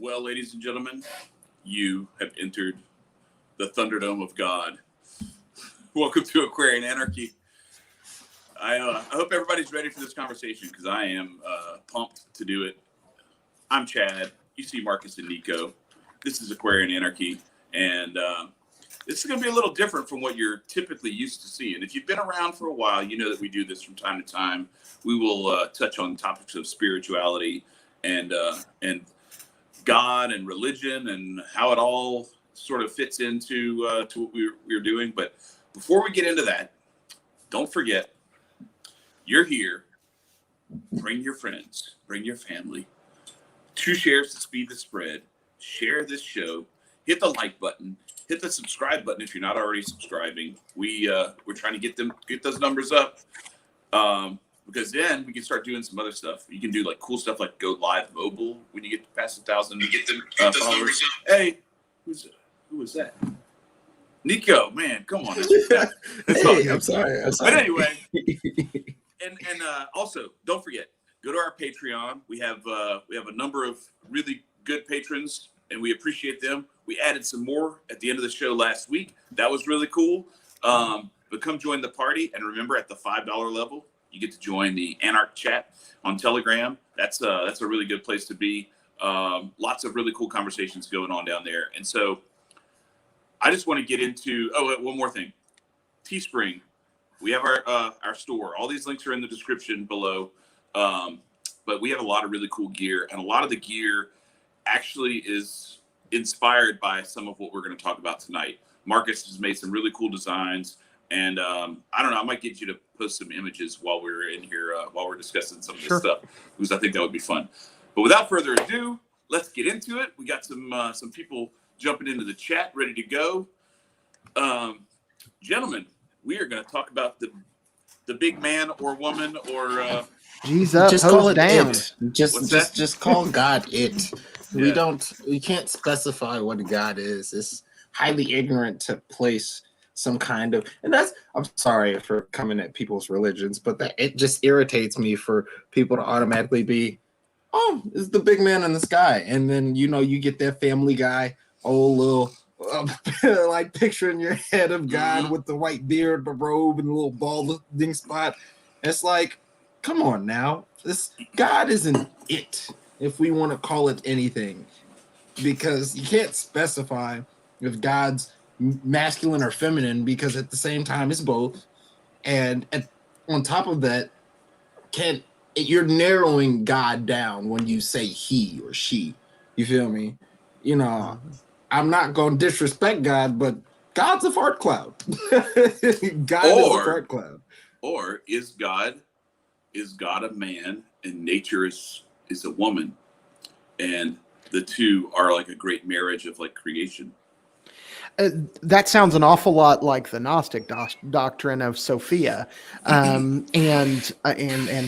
Well, ladies and gentlemen, you have entered the Thunderdome of God. Welcome to Aquarian Anarchy. I hope everybody's ready for this conversation because I am pumped to do it. I'm Chad. You see Marcus and Nico. This is Aquarian Anarchy, and this is going to be a little different from what you're typically used to seeing. If you've been around for a while, you know that we do this from time to time. We will touch on topics of spirituality and God and religion and how it all sort of fits into to what we're doing. But before we get into that, don't forget, you're here. Bring your friends, bring your family. 2 shares to speed the spread. Share this show. Hit the like button. Hit the subscribe button if you're not already subscribing. We're trying to get those numbers up. Because then we can start doing some other stuff. You can do like cool stuff like go live mobile when you get past 1,000. You get them followers. Hey, who was that? Nico, man, come on. Hey, I'm sorry. But anyway, and also don't forget, go to our Patreon. We have a number of really good patrons, and we appreciate them. We added some more at the end of the show last week. That was really cool. But come join the party, and remember, at the $5 level, you get to join the Anarch chat on Telegram. That's a really good place to be. Lots of really cool conversations going on down there. And so I just want to get into, one more thing. Teespring. We have our store. All these links are in the description below. But we have a lot of really cool gear. And a lot of the gear actually is inspired by some of what we're going to talk about tonight. Marcus has made some really cool designs. And I don't know, I might get you to post some images while we're in here, while we're discussing some of this stuff, because I think that would be fun. But without further ado, let's get into it. We got some people jumping into the chat, ready to go. Gentlemen, we are going to talk about the big man or woman or Jesus, just call it down. it. Just call God it. Yeah. We can't specify what God is. It's highly ignorant to place some kind of, and that's, I'm sorry for coming at people's religions, but that it just irritates me for people to automatically be, oh, it's the big man in the sky, and then you get that Family Guy old little like picture in your head of God with the white beard, the robe, and the little balding spot. It's like, come on now, this God isn't it if we want to call it anything, because you can't specify if God's masculine or feminine, because at the same time it's both. And on top of that, you're narrowing God down when you say he or she. You feel me? I'm not going to disrespect God, but God's a fart cloud. Is a fart cloud. Or is God a man and nature is a woman, and the two are like a great marriage of like creation? That sounds an awful lot like the Gnostic doctrine of Sophia, and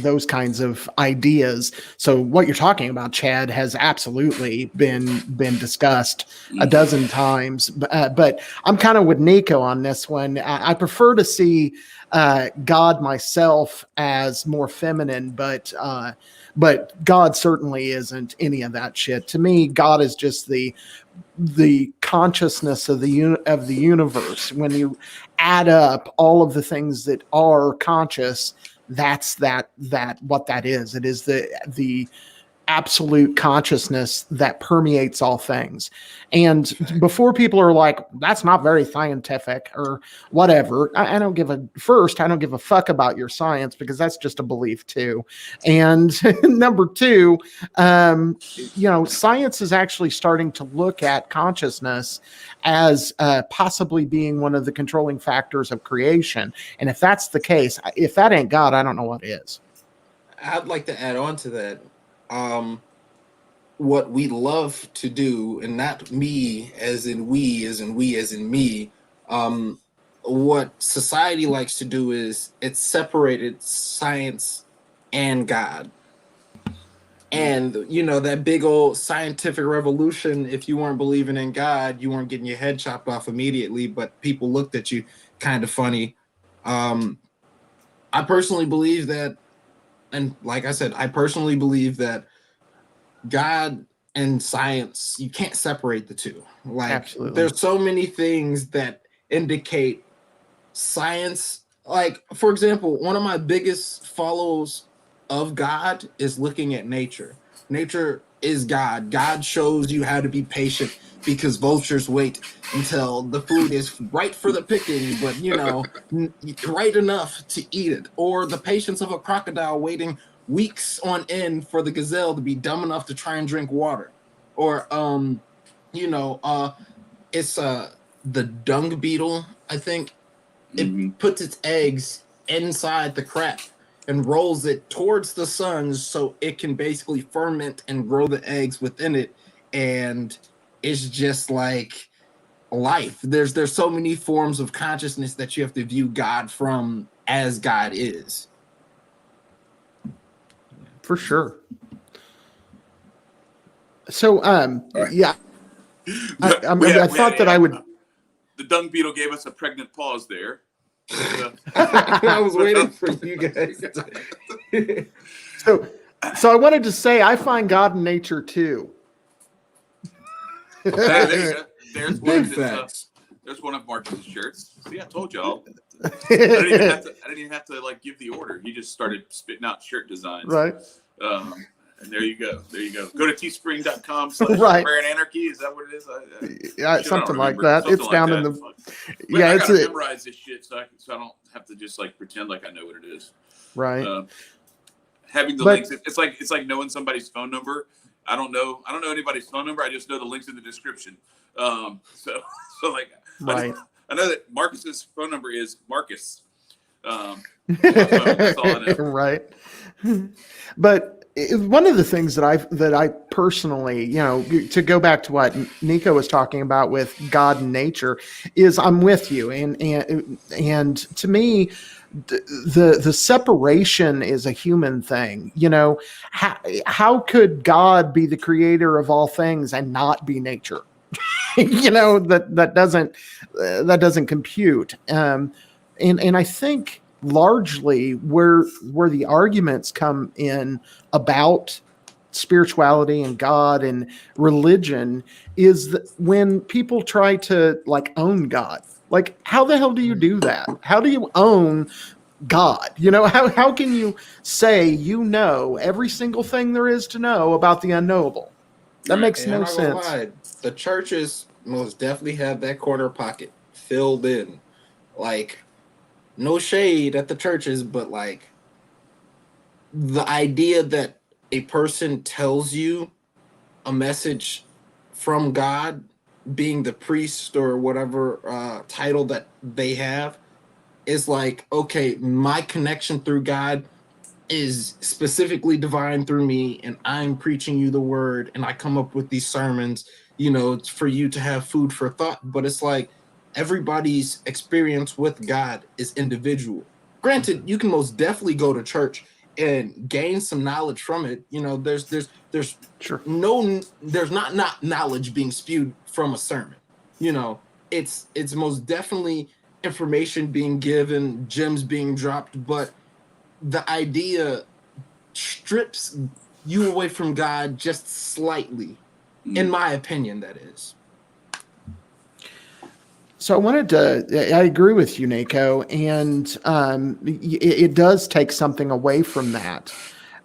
those kinds of ideas. So what you're talking about, Chad, has absolutely been discussed a dozen times. But I'm kind of with Nico on this one. I prefer to see God myself as more feminine, but God certainly isn't any of that shit. To me, God is just the consciousness of the universe. When you add up all of the things that are conscious, that's what that is. It is the absolute consciousness that permeates all things. And before people are like, that's not very scientific or whatever, I don't give a fuck about your science, because that's just a belief too. And number two, science is actually starting to look at consciousness as possibly being one of the controlling factors of creation. And if that's the case, if that ain't God, I don't know what is. I'd like to add on to that. What we love to do, and not me as in we as in we as in me, what society likes to do is it's separated science and God. And that big old scientific revolution, if you weren't believing in God, you weren't getting your head chopped off immediately, but people looked at you kind of funny. I personally believe that, and like I said, I personally believe that God and science, you can't separate the two. Like, Absolutely. there's so many things that indicate science. Like, for example, one of my biggest follows of God is looking at nature. Nature is God. God shows you how to be patient because vultures wait until the food is right for the picking, but right enough to eat it. Or the patience of a crocodile waiting weeks on end for the gazelle to be dumb enough to try and drink water. Or it's the dung beetle, I think. It puts its eggs inside the crap and rolls it towards the sun so it can basically ferment and grow the eggs within it. And it's just like life. There's so many forms of consciousness that you have to view God from as God is. For sure. So, yeah. I thought that I would. The dung beetle gave us a pregnant pause there. I was waiting for you guys. So I wanted to say I find God in nature too. There you go. There's one. Big facts. There's one of Marcus's shirts. See, I told y'all. I didn't even have to like give the order. He just started spitting out shirt designs. Right. And there you go. Go to teespring.com Right. Prayer and Anarchy. Is that what it is? Yeah, something like that. It's down in the. Yeah, I gotta memorize this shit so I don't have to just like pretend like I know what it is. Right. Having the links, it's like knowing somebody's phone number. I don't know anybody's phone number. I just know the links in the description. So like, right. I know that Marcus's phone number is Marcus. That's all I know. Right. But one of the things that I personally, to go back to what Nico was talking about with God and nature, is I'm with you, and to me, the separation is a human thing. How could God be the creator of all things and not be nature? That doesn't compute. And I think largely where the arguments come in about spirituality and God and religion is that when people try to like own God. Like, how the hell do you do that? How do you own God? How can you say every single thing there is to know about the unknowable? That makes no sense. The churches most definitely have that corner pocket filled in. Like, no shade at the churches, but like the idea that a person tells you a message from God, being the priest or whatever title that they have, is like, okay, my connection through God is specifically divine through me, and I'm preaching you the word, and I come up with these sermons, for you to have food for thought. But it's like, everybody's experience with God is individual. Granted, you can most definitely go to church and gain some knowledge from it. There's sure. There's not knowledge being spewed from a sermon. It's most definitely information being given, gems being dropped, but the idea strips you away from God just slightly, in my opinion, that is. So I agree with you, Nico, and it does take something away from that.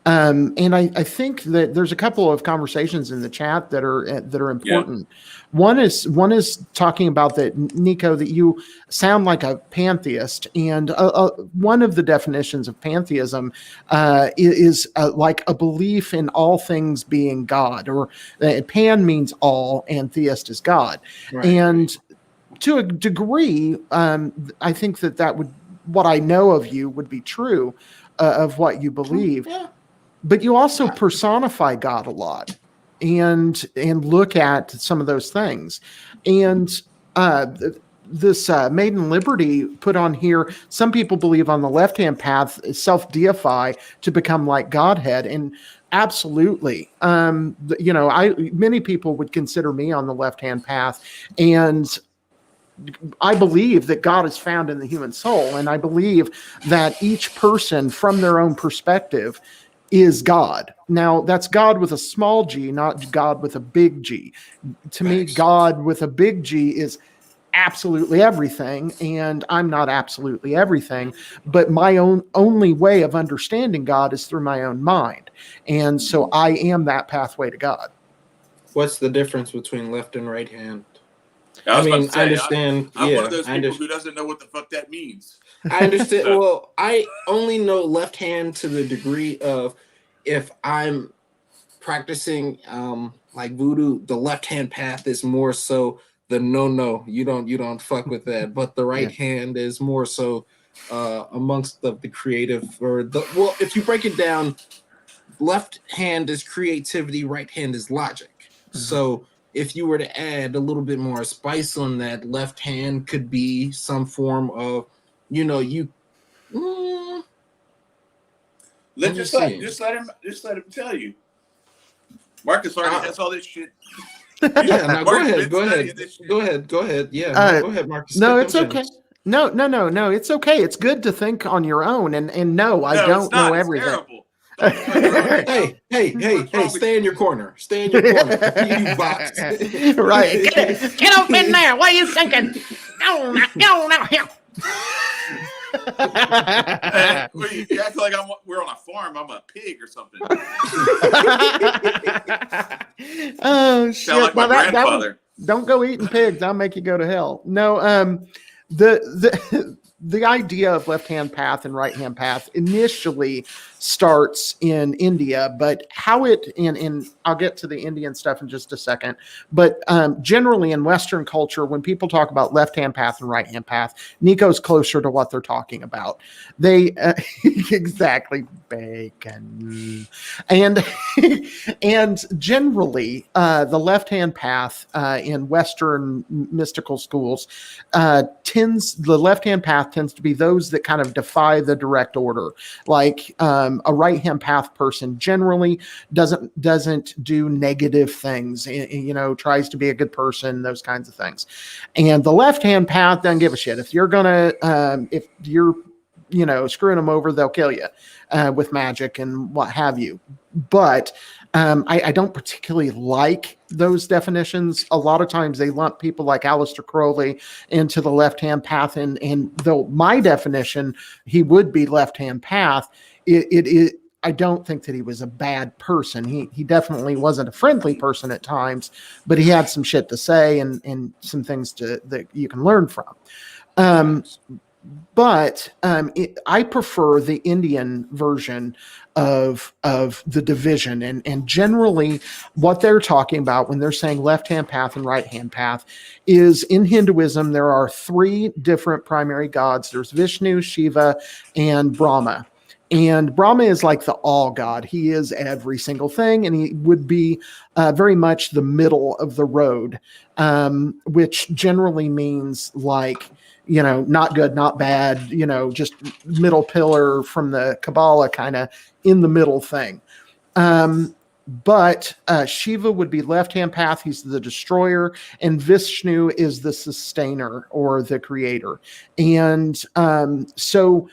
And I think that there's a couple of conversations in the chat that are important. Yeah. One is talking about that, Nico, that you sound like a pantheist, and one of the definitions of pantheism is like a belief in all things being God, or pan means all, and theist is God, right. And to a degree, I think that would, what I know of you would be true of what you believe. Yeah. But you also personify God a lot and look at some of those things. And this Maiden Liberty put on here, some people believe on the left-hand path, self-deify to become like Godhead. And absolutely, many people would consider me on the left-hand path. And I believe that God is found in the human soul, and I believe that each person, from their own perspective, is God. Now, that's God with a small g, not God with a big G. To me, Facts. God with a big G is absolutely everything, and I'm not absolutely everything, but my only way of understanding God is through my own mind. And so I am that pathway to God. What's the difference between left and right hand? I was about to I say, understand. I'm one of Yeah, those people who doesn't know what the fuck that means. I understand. So, Well, I only know left hand to the degree of if I'm practicing like voodoo, the left hand path is more so the no, you don't fuck with that. But the right hand is more so amongst the creative or the well, if you break it down, left hand is creativity, right hand is logic. So if you were to add a little bit more spice on that, left hand could be some form of, you. Mm, I'm just just let saying. just let him tell you. Marcus already Uh, has all this shit. Yeah, now go Marcus ahead, been go studying ahead, this shit. go ahead, go ahead. Yeah, no, go ahead, Marcus. No, Spit it's them okay. gems. No. It's okay. It's good to think on your own. And no, I No, it's don't know not. It's everything. terrible. Don't think on your own, Nico. Hey, What's wrong with stay in you? your corner. Stay in your corner. You box. Right. Get up in there. What are you thinking? Go now. Well, you act like we're on a farm. I'm a pig or something. Oh Sound shit! like my Now that was, grandfather. don't go eating pigs. I'll make you go to hell. No, the idea of left hand path and right hand path initially starts in India, but how it in I'll get to the Indian stuff in just a second. But generally in Western culture, when people talk about left hand path and right hand path, Nico's closer to what they're talking about. They exactly bacon and and generally the left hand path in Western mystical schools the left hand path tends to be those that kind of defy the direct order. Like a right hand path person generally doesn't do negative things, tries to be a good person, those kinds of things. And the left hand path doesn't give a shit. If you're if you're screwing them over, they'll kill you with magic and what have you. But I don't particularly like those definitions. A lot of times they lump people like Aleister Crowley into the left-hand path, and though my definition, he would be left-hand path, I don't think that he was a bad person. He definitely wasn't a friendly person at times, but he had some shit to say and some things that you can learn from. But I prefer the Indian version of the division, and generally what they're talking about when they're saying left-hand path and right-hand path is in Hinduism there are three different primary gods. There's Vishnu, Shiva, and Brahma. And Brahma is like the all god. He is every single thing, and he would be very much the middle of the road, which generally means like, not good, not bad, just middle pillar from the Kabbalah kind of in the middle thing. But Shiva would be left-hand path. He's the destroyer, and Vishnu is the sustainer or the creator. And so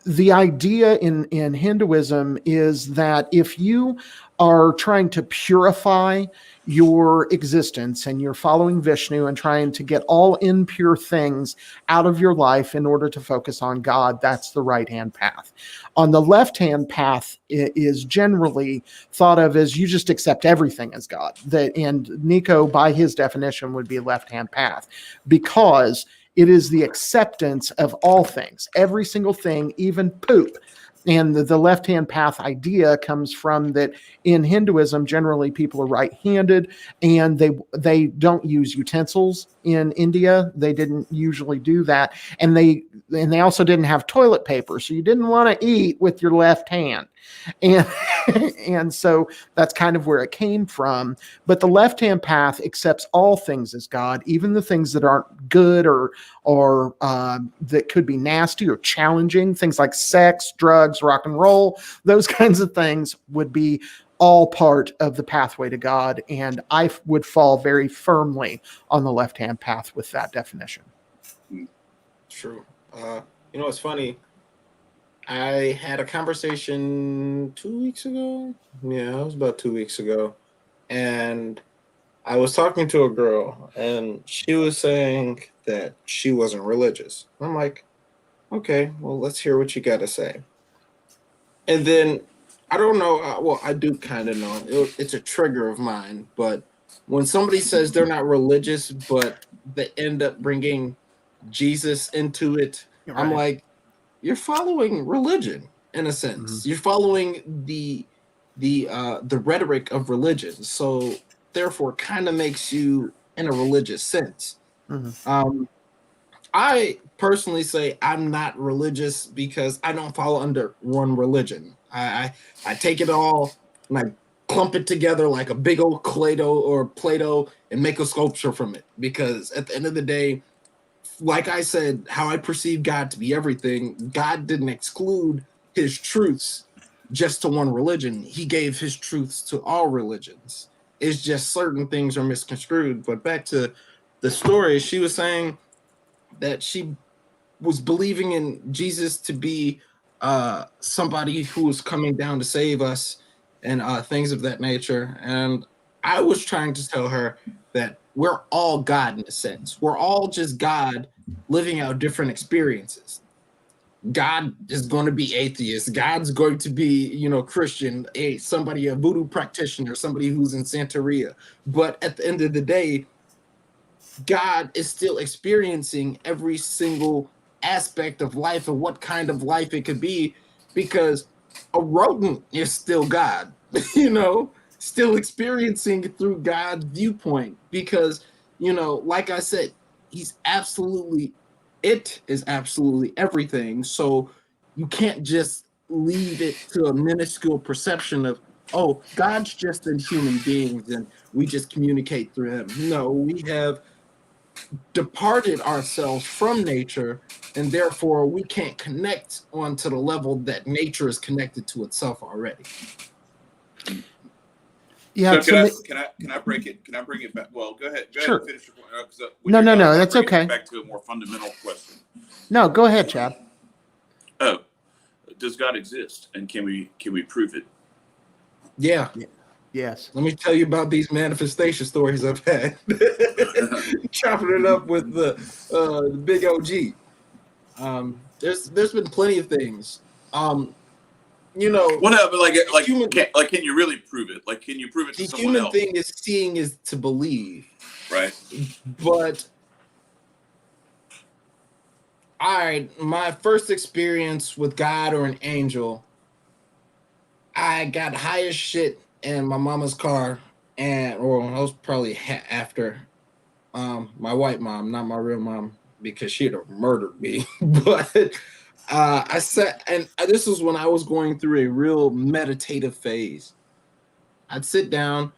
the idea in Hinduism is that if you are trying to purify your existence and you're following Vishnu and trying to get all impure things out of your life in order to focus on God, that's the right-hand path. On the left-hand path is generally thought of as you just accept everything as God. And Nico, by his definition, would be left-hand path because it is the acceptance of all things, every single thing, even poop. And the left-hand path idea comes from that in Hinduism, generally people are right-handed and they don't use utensils in India. They didn't usually do that. And they also didn't have toilet paper. So you didn't want to eat with your left hand. And and so that's kind of where it came from. But the left-hand path accepts all things as God, even the things that aren't good or that could be nasty or challenging. Things like sex, drugs, rock and roll, those kinds of things would be all part of the pathway to God. And I would fall very firmly on the left-hand path with that definition. True. It's funny. I had a conversation 2 weeks ago. Yeah, it was about 2 weeks ago. And I was talking to a girl, and she was saying that she wasn't religious. I'm like, okay, well, let's hear what you got to say. And then I don't know. Well, I do kind of know. It's a trigger of mine. But when somebody says they're not religious, but they end up bringing Jesus into it, I'm Right. like, you're following religion in a sense. You're following the rhetoric of religion. So therefore, kind of makes you in a religious sense. Mhm. I personally say I'm not religious because I don't fall under one religion. I take it all and I clump it together like a big old Play-Doh and make a sculpture from it. Because at the end of the day, like I said, how I perceive God to be everything, God didn't exclude his truths just to one religion. He gave his truths to all religions. It's just certain things are misconstrued. But back to the story, she was saying that she was believing in Jesus to be somebody who was coming down to save us and things of that nature. And I was trying to tell her that we're all God in a sense. We're all just God living out different experiences. God is going to be atheist. God's going to be, Christian, somebody, a voodoo practitioner, somebody who's in Santeria. But at the end of the day, God is still experiencing every single aspect of life and what kind of life it could be, because a rodent is still God, still experiencing through God's viewpoint. Because, like I said, it is absolutely everything. So you can't just leave it to a minuscule perception of, oh, God's just in human beings and we just communicate through him. No, we have departed ourselves from nature, and therefore we can't connect onto the level that nature is connected to itself already. Yeah. So can I break it? Can I bring it back? Well, go ahead. Go Sure. ahead and finish your point. No, that's okay. Back to a more fundamental question. No, go ahead, Chad. Oh, does God exist, and can we prove it? Yeah. Yes. Let me tell you about these manifestation stories I've had. Chopping it up with the big OG. There's been plenty of things. Well, no, but human, can you really prove it? Like, can you prove it to the someone human else? thing is seeing is to believe, right? But my first experience with God or an angel, I got high as shit in my mama's car, or I was probably after my white mom, not my real mom, because she'd have murdered me. But I sat, and this was when I was going through a real meditative phase. I'd sit down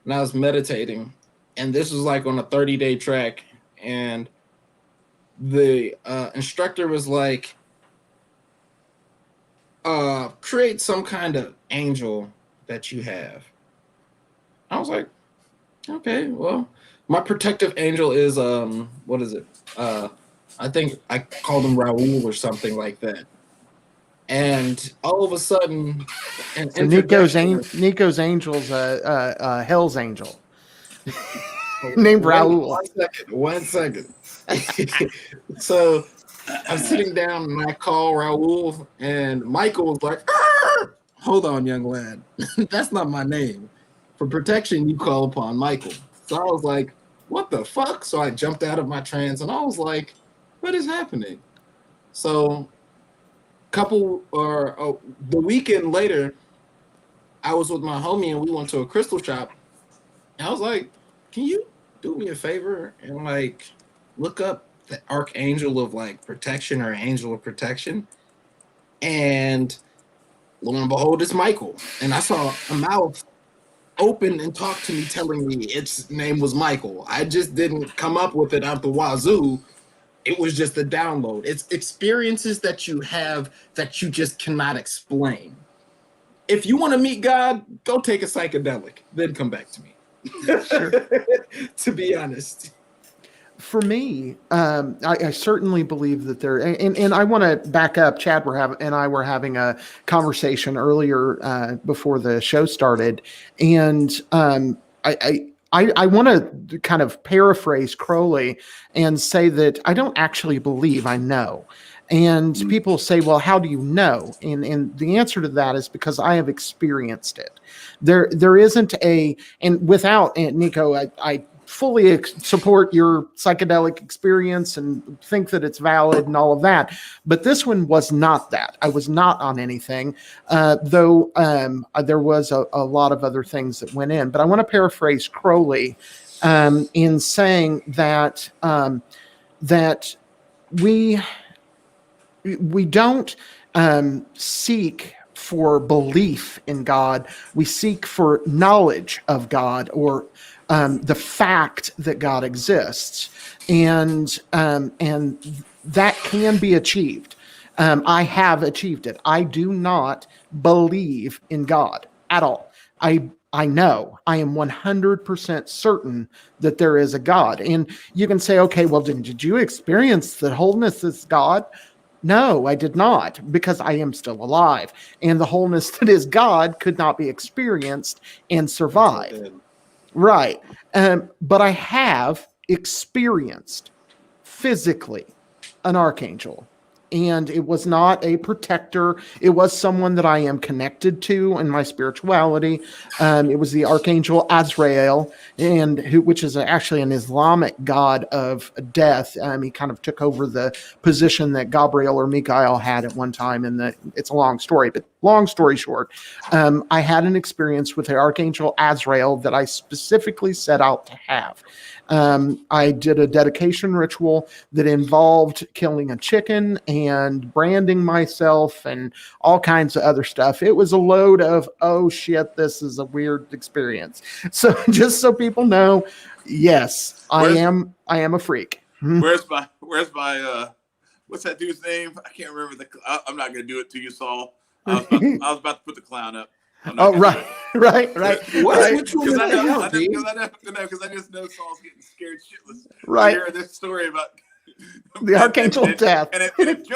and I was meditating, and this was like on a 30-day track, and the instructor was like, create some kind of angel that you have. I was like, okay, well, my protective angel is what is it? I think I called him Raul or something like that. And all of a sudden, So Nico's angel's Hell's Angel. Named Raul. 1 second. So I'm sitting down and I call Raul, and Michael was like, hold on, young lad. That's not my name. For protection, you call upon Michael. So I was like, what the fuck? So I jumped out of my trance and I was like, what is happening? So the weekend later, I was with my homie and we went to a crystal shop. And I was like, can you do me a favor and like look up the archangel of like protection or angel of protection? And lo and behold, it's Michael. And I saw a mouth open and talk to me, telling me its name was Michael. I just didn't come up with it out the wazoo. It was just a download. It's experiences that you have that you just cannot explain. If you want to meet God, go take a psychedelic, then come back to me. Sure. To be honest. For me, I certainly believe that there, and I want to back up. Chad and I were having a conversation earlier before the show started, and I want to kind of paraphrase Crowley and say that I don't actually believe, I know. And people say, well, how do you know? And the answer to that is because I have experienced it. There isn't and without, and Nico, I fully support your psychedelic experience and think that it's valid and all of that. But this one was not that. I was not on anything, though there was a lot of other things that went in. But I want to paraphrase Crowley in saying that that we don't seek for belief in God. We seek for knowledge of God, or the fact that God exists, and that can be achieved. I have achieved it. I do not believe in God at all. I know, I am 100% certain that there is a God. And you can say, okay, well, did you experience the wholeness as God? No, I did not, because I am still alive. And the wholeness that is God could not be experienced and survive. Right. But I have experienced physically an archangel. And it was not a protector. It was someone that I am connected to in my spirituality. It was the archangel Azrael, which is actually an Islamic god of death. He kind of took over the position that Gabriel or Mikael had at one time. And it's a long story, but long story short, I had an experience with the archangel Azrael that I specifically set out to have. I did a dedication ritual that involved killing a chicken and branding myself and all kinds of other stuff. It was a load of, oh shit, this is a weird experience. So just so people know, yes, I am a freak. Where's my what's that dude's name? I can't remember I'm not going to do it to you, Saul. I was about to put the clown up. Oh, right. Right. Because I just know Saul's getting scared shitless. Right. Hearing this story about the archangel of death. And if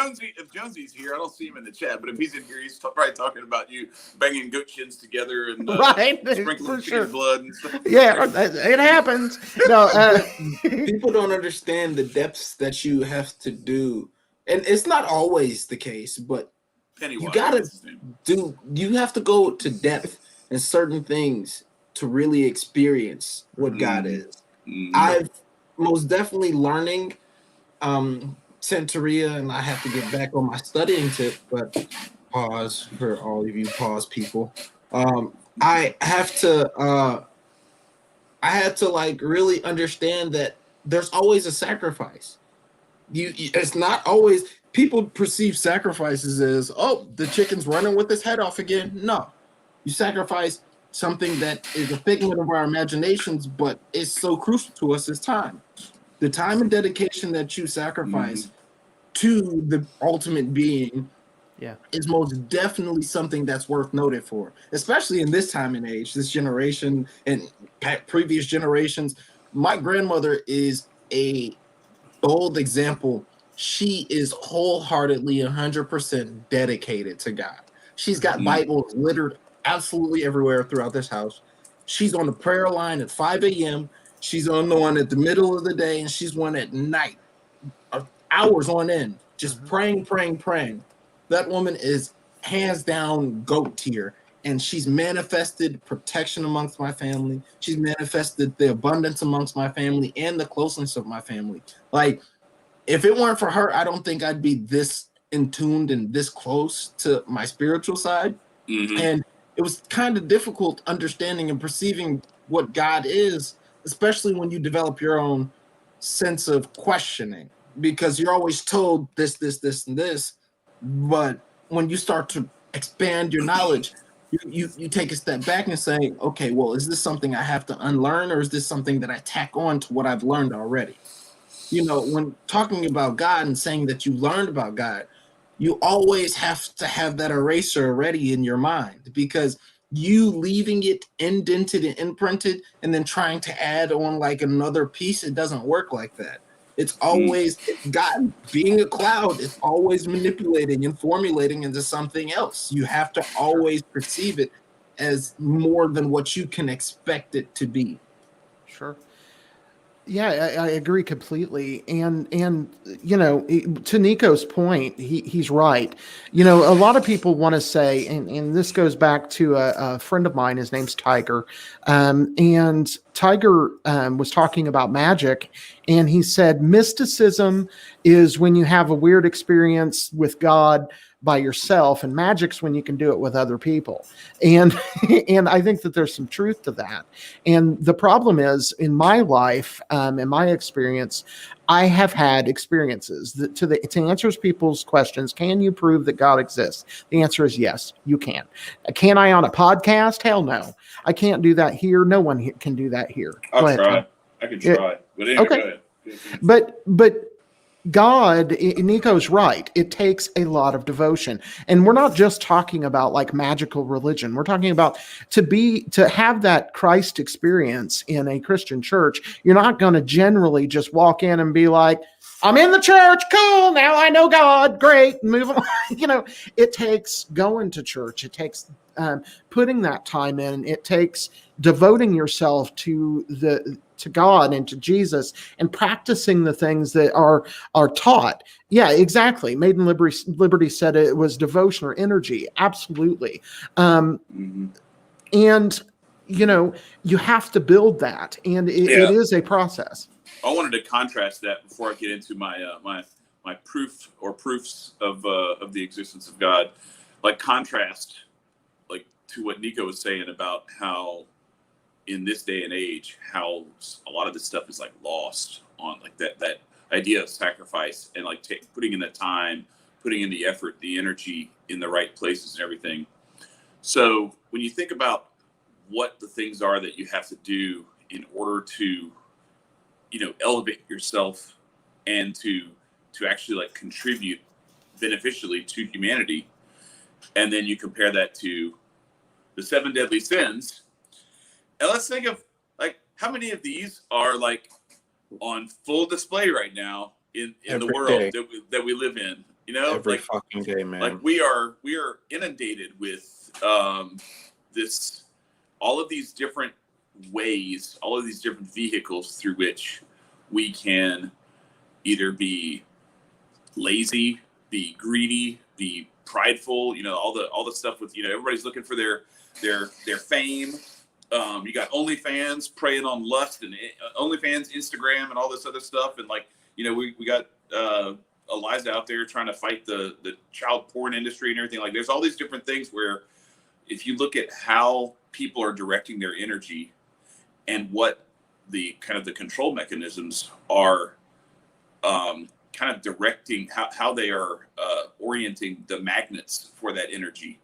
Jonesy's here, I don't see him in the chat, but if he's in here, he's probably talking about you banging goat shins together and sprinkling chicken blood and stuff. Yeah, it happens. No, people don't understand the depths that you have to do, and it's not always the case, but you have to go to depth in certain things to really experience what God is. I've most definitely learning Santeria, and I have to get back on my studying tip, but pause for all of you pause people. I had to like really understand that there's always a sacrifice. It's not always. People perceive sacrifices as, oh, the chicken's running with his head off again. No, you sacrifice something that is a figment of our imaginations, but it's so crucial to us as time. The time and dedication that you sacrifice to the ultimate being is most definitely something that's worth noted for, especially in this time and age, this generation and previous generations. My grandmother is a bold example. She is wholeheartedly 100% dedicated to God. She's got Bibles littered absolutely everywhere throughout this house. She's on the prayer line at 5 a.m. She's on the one at the middle of the day, and she's one at night, hours on end, just praying. That woman is hands down GOAT tier, and she's manifested protection amongst my family. She's manifested the abundance amongst my family and the closeness of my family. Like, if it weren't for her, I don't think I'd be this in tuned and this close to my spiritual side. And it was kind of difficult understanding and perceiving what God is, especially when you develop your own sense of questioning, because you're always told this, and this. But when you start to expand your knowledge, you take a step back and say, okay, well, is this something I have to unlearn, or is this something that I tack on to what I've learned already? You know, when talking about God and saying that you learned about God, you always have to have that eraser ready in your mind, because you leaving it indented and imprinted and then trying to add on like another piece, it doesn't work like that. It's always God being a cloud. It's always manipulating and formulating into something else. You have to always perceive it as more than what you can expect it to be. Sure. Yeah, I agree completely. And to Nico's point, he's right. A lot of people want to say, and this goes back to a friend of mine. His name's Tiger, and Tiger was talking about magic, and he said mysticism is when you have a weird experience with God by yourself, and magic's when you can do it with other people. And and I think that there's some truth to that. And the problem is, in my life, in my experience, I have had experiences that to answer people's questions. Can you prove that God exists? The answer is yes, you can. Can I on a podcast? Hell no, I can't do that here. No one can do that here. I'll Go ahead, try. Tom. I can try. But anyway, Okay. go ahead. But God, Nico's right. It takes a lot of devotion. And we're not just talking about like magical religion. We're talking about to have that Christ experience in a Christian church. You're not going to generally just walk in and be like, I'm in the church, cool, now I know God, great, move on. It takes going to church. It takes putting that time in. It takes devoting yourself to God and to Jesus and practicing the things that are taught. Yeah, exactly. Maiden Liberty said it was devotion or energy. Absolutely. And you have to build that, and it is a process. I wanted to contrast that before I get into my my proof or proofs of the existence of God. Like contrast, like to what Nico was saying about how in this day and age, how a lot of this stuff is like lost on like that idea of sacrifice and like putting in the time, putting in the effort, the energy in the right places and everything. So when you think about what the things are that you have to do in order to, elevate yourself and to actually like contribute beneficially to humanity, and then you compare that to the 7 deadly sins, and let's think of like how many of these are like on full display right now in the world that we live in. Every like fucking day, man. like we are inundated with all of these different ways, all of these different vehicles through which we can either be lazy, be greedy, be prideful. All the stuff with everybody's looking for their fame. You got OnlyFans preying on lust, and OnlyFans, Instagram, and all this other stuff. And like we got Eliza out there trying to fight the child porn industry and everything. Like there's all these different things where if you look at how people are directing their energy and what the kind of the control mechanisms are kind of directing how they are orienting the magnets for that energy,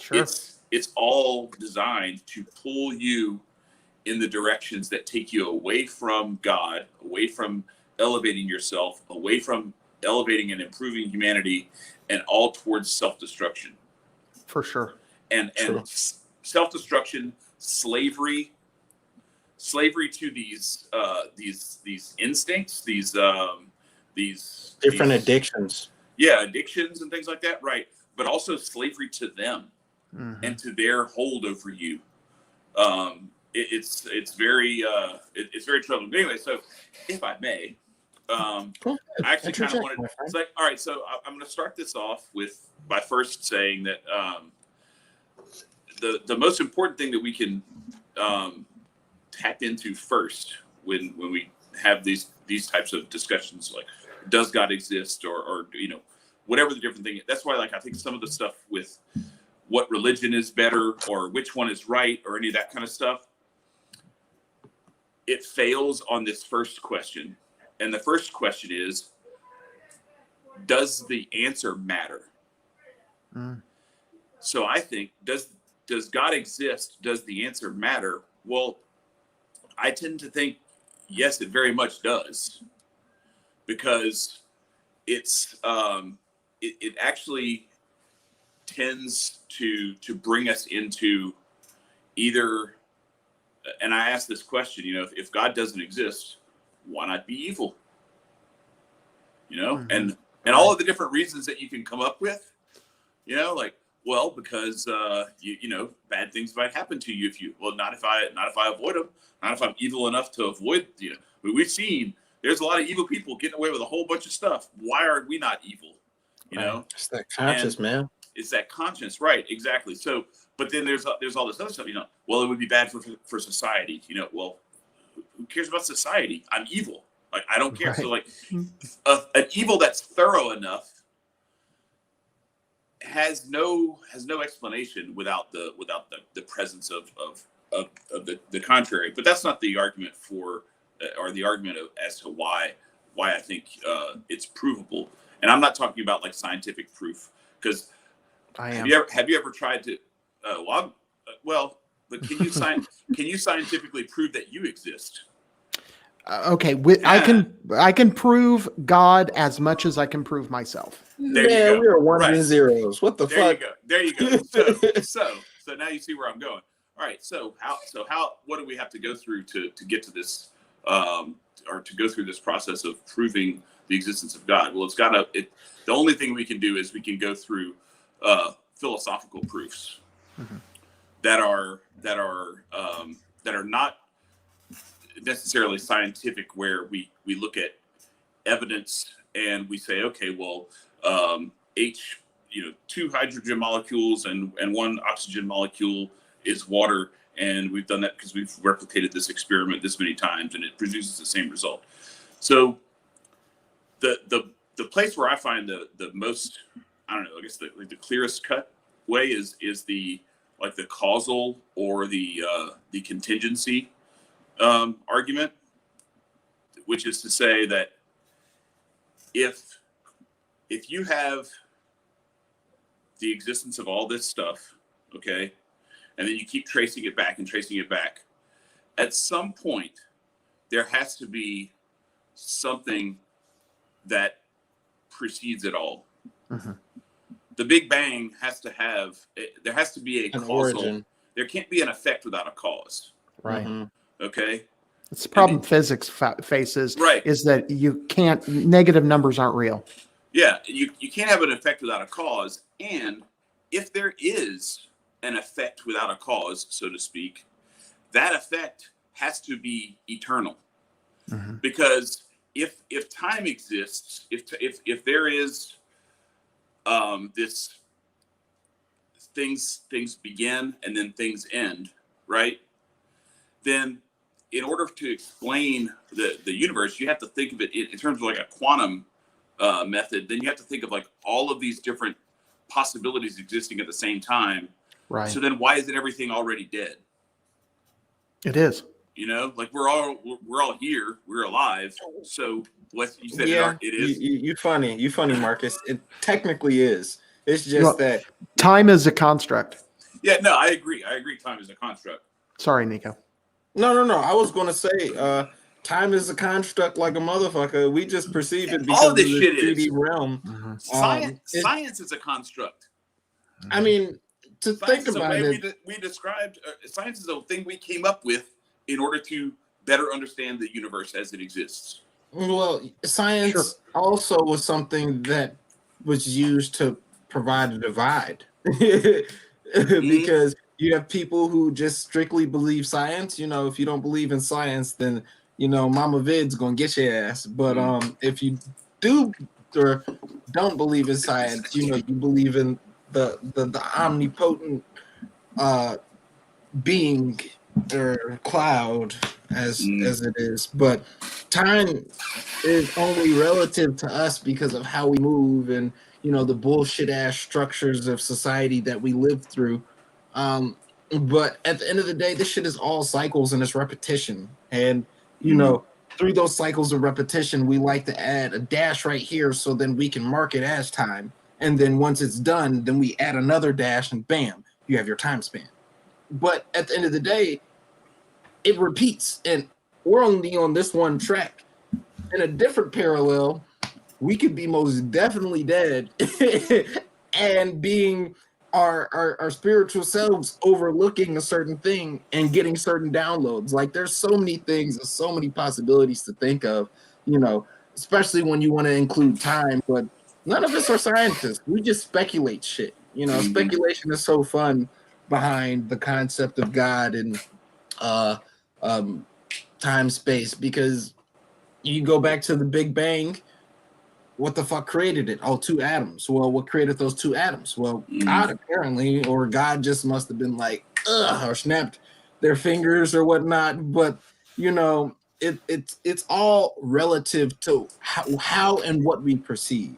Sure. It's all designed to pull you in the directions that take you away from God, away from elevating yourself, away from elevating and improving humanity, and all towards self-destruction. For sure. And self-destruction, slavery to these instincts, these different addictions. Yeah, addictions and things like that, right? But also slavery to them and to their hold over you. It's very troubling. But anyway, so if I may, Cool. I actually kind of wanted. It's like, all right, so I'm going to start this off by first saying that the most important thing that we can tap into first when we have these types of discussions, like does God exist, or whatever the different thing. That's why, like, I think some of the stuff with what religion is better or which one is right or any of that kind of stuff, it fails on this first question. And the first question is, does the answer matter? So I think, does God exist? Does the answer matter? Well, I tend to think, yes, it very much does, because it's it actually tends to bring us into either. And I ask this question, if God doesn't exist, why not be evil? You know, Mhm. and all of the different reasons that you can come up with, you know, like, well, because you know, bad things might happen to you if you, well, not if I avoid them, not if I'm evil enough to avoid, you know. We've seen there's a lot of evil people getting away with a whole bunch of stuff. Why are we not evil? You Right. know, It's that conscious, and man. it's that conscience, right? Exactly. So, but then there's all this other stuff. You know, well, it would be bad for society. You know, well, who cares about society? I'm evil. Like, I don't care. Right. So, like, an evil that's thorough enough has no explanation without the presence of the contrary. But that's not the argument for, or the argument as to why I think it's provable. And I'm not talking about like scientific proof, because I have am. you ever tried to well, but can you scientifically prove that you exist? Okay, Yeah. I can prove God as much as I can prove myself. There you Man, go. we are ones Right. and zeros. What the There you fuck? go. There you go. So now you see where I'm going. All right. So how what do we have to go through to get to this, or to go through this process of proving the existence of God? Well, the only thing we can do is we can go through philosophical proofs Mhm. that are not necessarily scientific, where we look at evidence and we say, okay, well, two hydrogen molecules and one oxygen molecule is water, and we've done that because we've replicated this experiment this many times, and it produces the same result. So the place where I find the most, I don't know, I guess the clearest cut way is the causal or the contingency argument, which is to say that if you have the existence of all this stuff, okay, and then you keep tracing it back, at some point there has to be something that precedes it all. Mhm. The Big Bang has to have, there has to be a An causal. origin. There can't be an effect without a cause. Right. Mhm. Okay. It's the problem physics faces, Right. is that you can't, negative numbers aren't real. Yeah, you can't have an effect without a cause. And if there is an effect without a cause, so to speak, that effect has to be eternal. Mhm. Because if time exists, if there is this things begin and then things end, right? Then in order to explain the universe, you have to think of it in terms of like a quantum method. Then you have to think of like all of these different possibilities existing at the same time. Right. So then why isn't everything already dead? It is. You know, like we're all here, we're alive. So what you said, Yeah, it is. you funny, Marcus. It technically is. It's just Well- that Time is a construct. Yeah, no, I agree. Time is a construct. Sorry, Nico. no. I was gonna say, time is a construct like a motherfucker. We just perceive it because All of this the shit 3D is. realm. Science is a construct. I mean, to Science think is a about way it, we described. Science is a thing we came up with in order to better understand the universe as it exists. well, science Sure. also was something that was used to provide a divide. Because you have people who just strictly believe science. You know, if you don't believe in science, then Mama Vid's gonna get your ass. But if you do or don't believe in science, you believe in the omnipotent being or cloud as it is. But time is only relative to us because of how we move and the bullshit ass structures of society that we live through. But at the end of the day, this shit is all cycles and it's repetition. And through those cycles of repetition, we like to add a dash right here so then we can mark it as time. And then once it's done, then we add another dash and bam, you have your time span. But at the end of the day, it repeats and we're only on this one track. In a different parallel, we could be most definitely dead and being our spiritual selves overlooking a certain thing and getting certain downloads. Like there's so many things, there's so many possibilities to think of, you know, especially when you want to include time. But none of us are scientists. We just speculate shit. You know, speculation is so fun behind the concept of God and time space, because you go back to the Big Bang. What the fuck created it? Oh, two atoms. Well, what created those two atoms? Well, God apparently, or God just must have been like, ugh, or snapped their fingers or whatnot. But you know, it's all relative to how and what we perceive.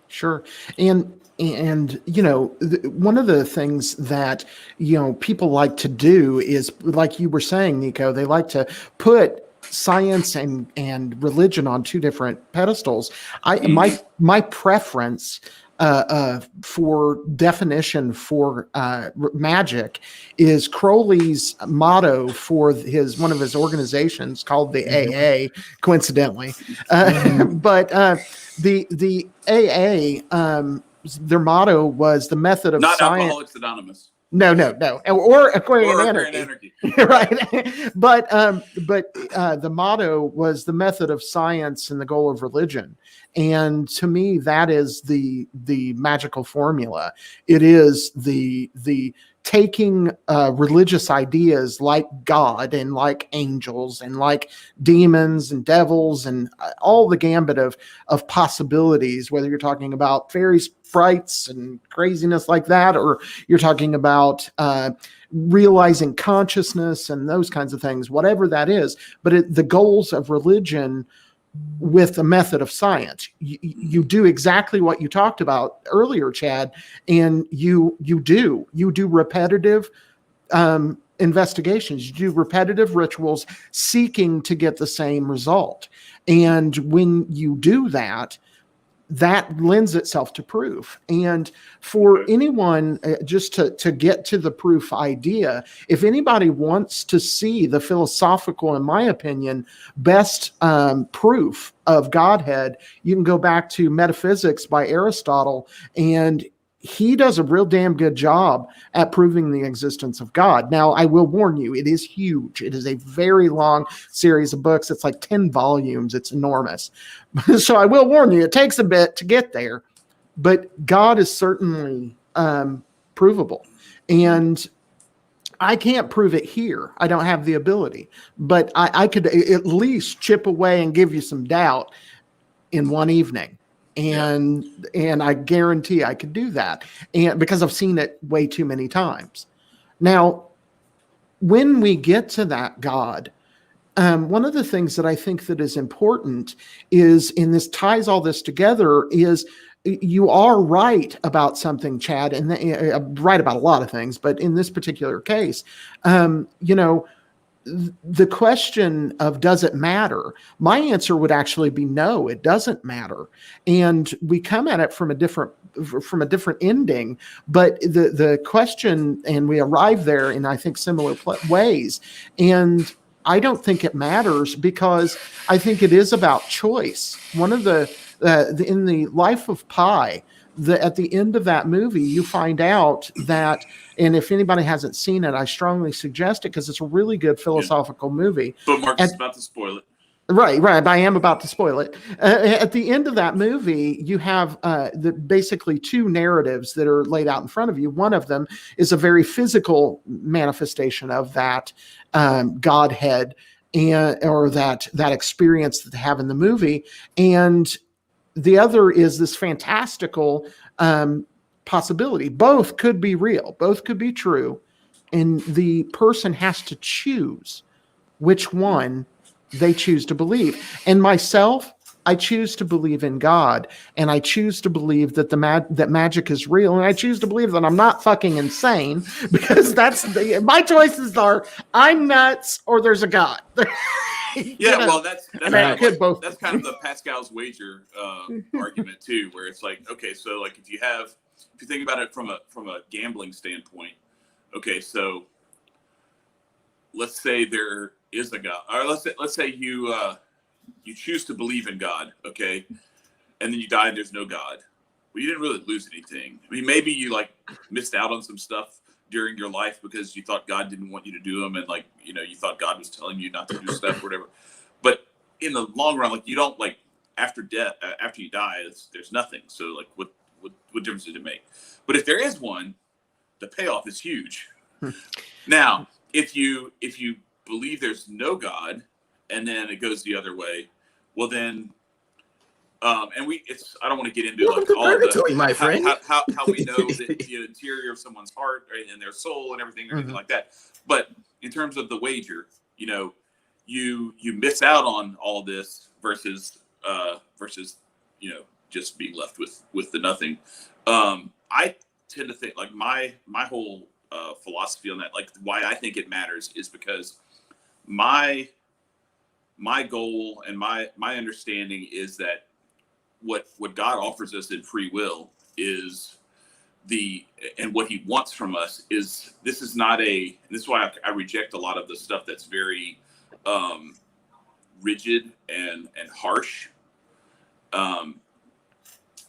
Sure. And you know, one of the things that, you know, people like to do is, like you were saying, Nico, they like to put science and religion on two different pedestals. My preference for definition for magic is Crowley's motto for one of his organizations called the AA, coincidentally. But the AA, their motto was the method of not science. Alcoholics Anonymous. No, or Aquarian Anarchy. Right. But the motto was the method of science and the goal of religion. And to me, that is the magical formula. It is the taking religious ideas like God and like angels and like demons and devils and all the gambit of possibilities, whether you're talking about fairies, sprites and craziness like that, or you're talking about realizing consciousness and those kinds of things, whatever that is. But the goals of religion with a method of science, you do exactly what you talked about earlier, Chad, and you do repetitive investigations, you do repetitive rituals seeking to get the same result. And when you do that, that lends itself to proof. And for anyone, just to get to the proof idea, if anybody wants to see the philosophical, in my opinion, best proof of Godhead, you can go back to Metaphysics by Aristotle, and he does a real damn good job at proving the existence of God. Now, I will warn you, it is huge. It is a very long series of books. It's like 10 volumes. It's enormous. So I will warn you, it takes a bit to get there, but God is certainly provable. And I can't prove it here. I don't have the ability, but I could at least chip away and give you some doubt in one evening. And I guarantee I could do that, and because I've seen it way too many times. Now, when we get to that God, one of the things that I think that is important is, and this ties all this together, is you are right about something, Chad, and right about a lot of things, but in this particular case, you know, the question of does it matter? My answer would actually be no, it doesn't matter. And we come at it from a different ending, but the question, and we arrive there in, I think, similar ways. And I don't think it matters, because I think it is about choice. One of in the Life of Pi, at the end of that movie, you find out that, and if anybody hasn't seen it, I strongly suggest it, because it's a really good philosophical movie. But Mark's is about to spoil it. Right. I am about to spoil it. At the end of that movie, you have basically two narratives that are laid out in front of you. One of them is a very physical manifestation of that Godhead, or that experience that they have in the movie, and the other is this fantastical possibility. Both could be real. Both could be true. And the person has to choose which one they choose to believe. And myself, I choose to believe in God, and I choose to believe that that magic is real, and I choose to believe that I'm not fucking insane, because my choices are I'm nuts or there's a God. Yeah, well, that's kind of the Pascal's wager argument too, where it's like, okay, so like if you think about it from a gambling standpoint, okay, so let's say there is a God, or let's say you choose to believe in God, okay, and then you die and there's no God, well, you didn't really lose anything. I mean, maybe you like missed out on some stuff during your life because you thought God didn't want you to do them, and like, you know, you thought God was telling you not to do stuff or whatever. But in the long run, like, you don't, like, after death, after you die, there's nothing. So like, what difference does it make? But if there is one, the payoff is huge. Now, if you believe there's no God, and then it goes the other way, well then, and I don't want to get into Welcome like to all purgatory, my friend. how we know the interior of someone's heart, right, and their soul and everything like that. But in terms of the wager, you know, you miss out on all this versus you know, just being left with the nothing. I tend to think like my whole philosophy on that, like why I think it matters, is because my goal and my understanding is that what God offers us in free will is and what he wants from us is, this is why I reject a lot of the stuff that's very rigid and harsh,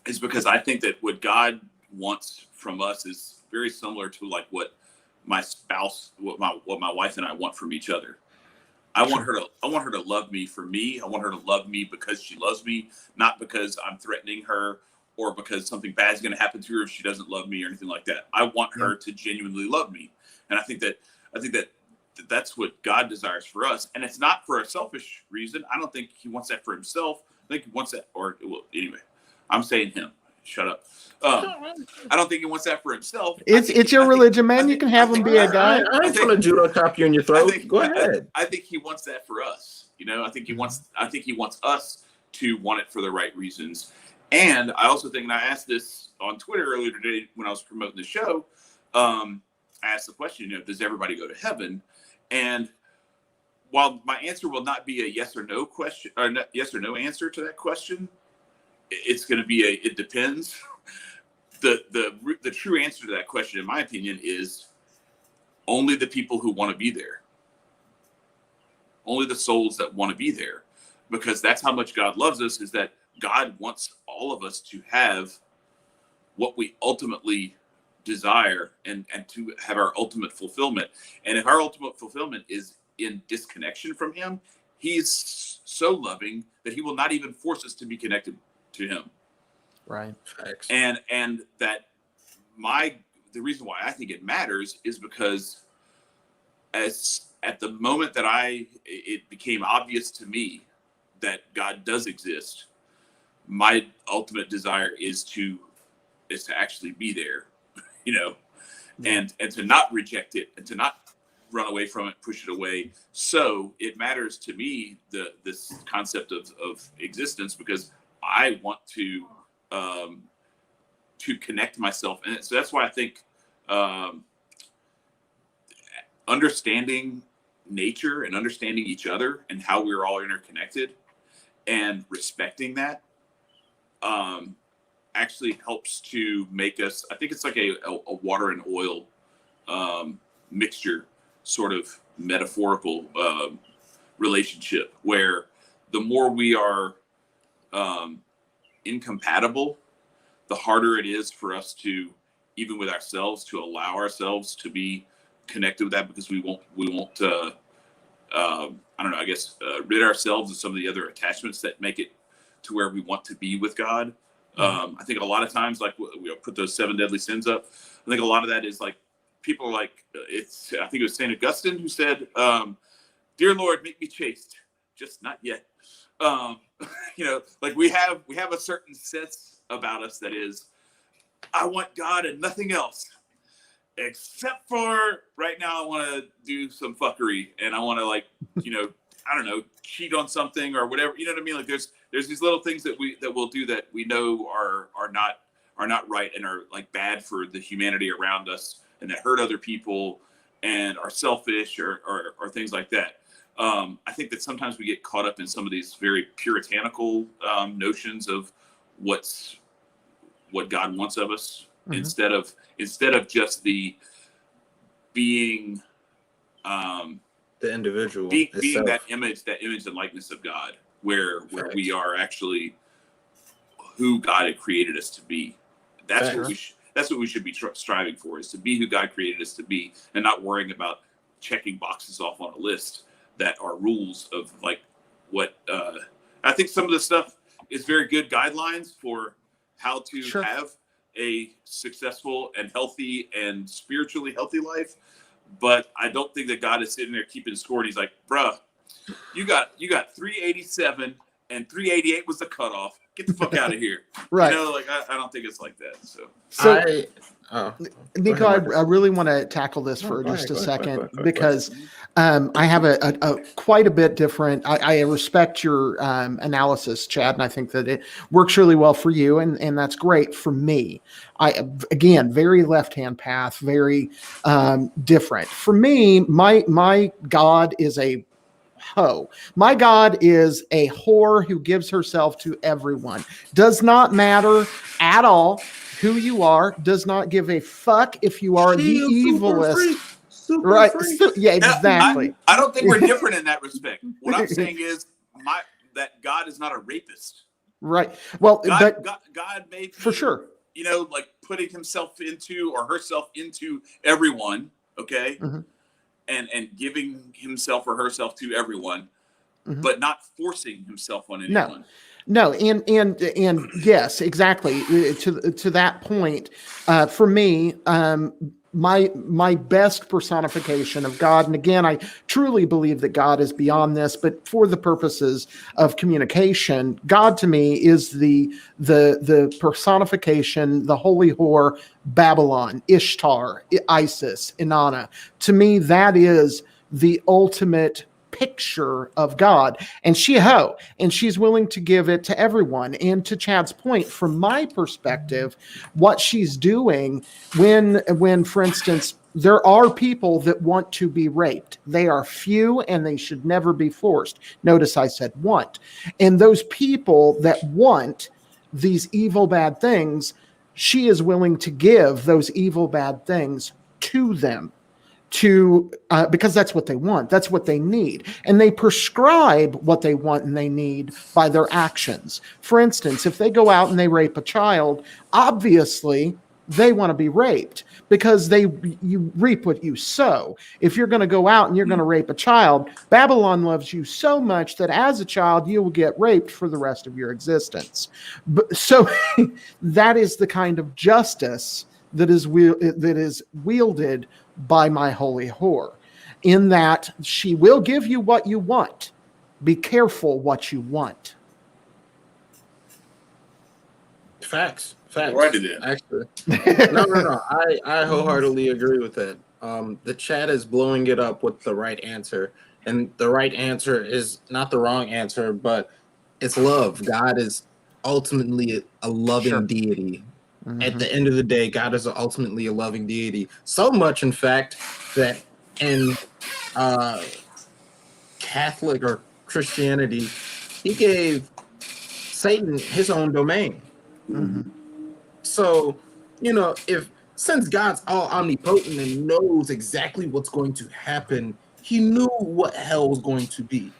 is because I think that what God wants from us is very similar to like what my spouse, what my wife and I want from each other. I want her to love me for me. I want her to love me because she loves me, not because I'm threatening her or because something bad is going to happen to her if she doesn't love me or anything like that. I want her to genuinely love me. And I think that that's what God desires for us. And it's not for a selfish reason. I don't think he wants that for himself. I think he wants that, anyway, I'm saying him. Shut up. I don't think he wants that for himself. It's your religion, man. You can have him be a guy. I ain't trying to judo chop you in your throat. Go ahead. I think he wants that for us. You know, I think he wants us to want it for the right reasons. And I also think, and I asked this on Twitter earlier today when I was promoting the show, I asked the question, you know, does everybody go to heaven? And while my answer will not be a yes or no question, or yes or no answer to that question, it's going to be it depends. The true answer to that question, in my opinion, is only the people who want to be there. Only the souls that want to be there. Because that's how much God loves us, is that God wants all of us to have what we ultimately desire and to have our ultimate fulfillment. And if our ultimate fulfillment is in disconnection from him, he's so loving that he will not even force us to be connected to him. Right. Facts. And that the reason why I think it matters is because at the moment that it became obvious to me that God does exist, my ultimate desire is to actually be there, you know, and to not reject it and to not run away from it, push it away. So it matters to me, this concept of existence, because I want to connect myself. And so that's why I think understanding nature and understanding each other and how we're all interconnected and respecting that actually helps to make us, I think it's like a water and oil mixture, sort of metaphorical relationship, where the more we are incompatible, the harder it is for us to, even with ourselves, to allow ourselves to be connected with that, because we won't I don't know, I guess rid ourselves of some of the other attachments that make it to where we want to be with God. I think a lot of times, like, we put those 7 deadly sins up. I think a lot of that is like, people are like, I think it was St. Augustine who said, "Dear Lord, make me chaste, just not yet." You know, like we have a certain sense about us that is, I want God and nothing else, except for right now I want to do some fuckery and I want to, like, you know, I don't know, cheat on something or whatever. You know what I mean? Like there's these little things that we'll do that we know are not right and are like bad for the humanity around us and that hurt other people and are selfish or things like that. I think that sometimes we get caught up in some of these very puritanical notions of what God wants of us, instead of just the being The individual being itself. that image and likeness of God, where we are actually who God had created us to be. That's Fair. what that's what we should be striving for, is to be who God created us to be, and not worrying about checking boxes off on a list that are rules of like what. I think some of the stuff is very good guidelines for how to Sure. have a successful and healthy and spiritually healthy life. But I don't think that God is sitting there keeping score. And he's like, bruh, you got 387 and 388 was the cutoff. Get the fuck out of here. Right. You know, like I don't think it's like that. So Nico, ahead, I really want to tackle this for go just ahead, a go second ahead. because I have a quite a bit different. I respect your analysis, Chad, and I think that it works really well for you, and that's great for me. Again, very left-hand path, very different. For me, my God is a hoe. My God is a whore who gives herself to everyone. Does not matter at all who you are. Does not give a fuck if you are the evilest. Right. Yeah, exactly. I don't think we're different in that respect. What I'm saying is that God is not a rapist. Right. Well, God made for sure. You know, like putting himself into or herself into everyone. Okay. Mm-hmm. And giving himself or herself to everyone, Mm-hmm. but not forcing himself on anyone. No, and yes, exactly. To that point, for me, my best personification of God, and again, I truly believe that God is beyond this, but for the purposes of communication, God to me is the personification, the holy whore, Babylon, Ishtar, Isis, Inanna. To me, that is the ultimate picture of God, and she's willing to give it to everyone. And to Chad's point, from my perspective, what she's doing when for instance there are people that want to be raped, they are few and they should never be forced. Notice I said want. And those people that want these evil bad things, she is willing to give those evil bad things to them, because that's what they want, that's what they need, and they prescribe what they want and they need by their actions. For instance, if they go out and they rape a child, obviously they want to be raped because you reap what you sow. If you're going to go out and you're going to rape a child, Babylon loves you so much that as a child you will get raped for the rest of your existence. So that is the kind of justice that is wielded by my holy whore, in that she will give you what you want. Be careful what you want. Facts. Right it is. Actually, no. I wholeheartedly agree with that. The chat is blowing it up with the right answer, and the right answer is not the wrong answer, but it's love. God is ultimately a loving deity. Mm-hmm. At the end of the day, God is ultimately a loving deity. So much, in fact, that in Catholic or Christianity, he gave Satan his own domain. Mm-hmm. So, since God's all omnipotent and knows exactly what's going to happen, he knew what hell was going to be.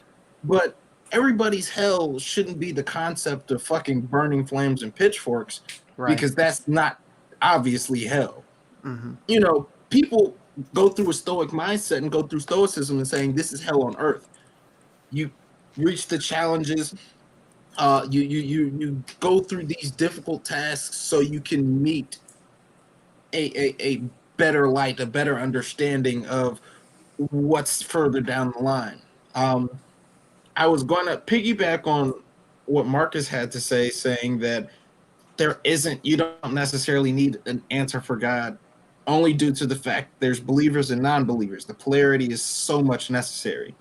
But everybody's hell shouldn't be the concept of fucking burning flames and pitchforks. Right. Because that's not obviously hell. Mm-hmm. People go through a stoic mindset and go through stoicism and saying this is hell on earth. You reach the challenges. You go through these difficult tasks so you can meet a better light, a better understanding of what's further down the line. I was going to piggyback on what Marcus had to say, saying that you don't necessarily need an answer for God, only due to the fact there's believers and non-believers. The polarity is so much necessary.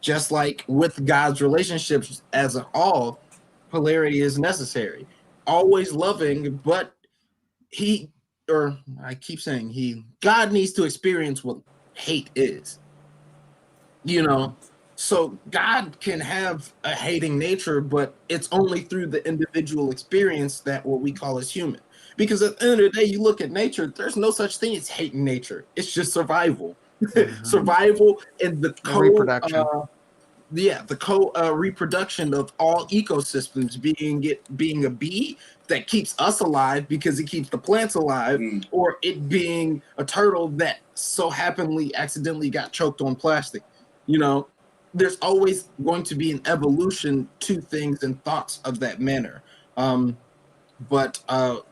Just like with God's relationships as a all, polarity is necessary. Always loving, but God needs to experience what hate is. So God can have a hating nature, but it's only through the individual experience that what we call as human. Because at the end of the day, you look at nature, there's no such thing as hating nature. It's just survival. Mm-hmm. Survival and the reproduction. the co reproduction of all ecosystems, being a bee that keeps us alive because it keeps the plants alive, or it being a turtle that so happenly accidentally got choked on plastic. You know, there's always going to be an evolution to things and thoughts of that manner. But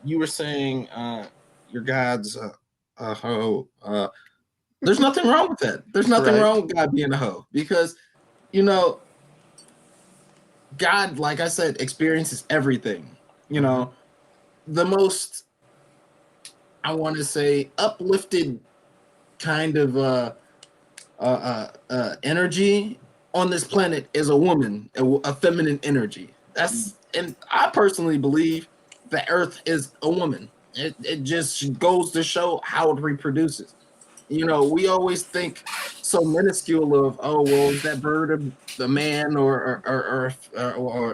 you were saying your God's a hoe. There's nothing wrong with that. There's nothing Right. wrong with God being a hoe, because, you know, God, like I said, experiences everything. You know, the most, I want to say, uplifted kind of energy on this planet is a woman, a feminine energy. And I personally believe the Earth is a woman. It just goes to show how it reproduces. You know, we always think so minuscule of, oh, well, is that bird the man or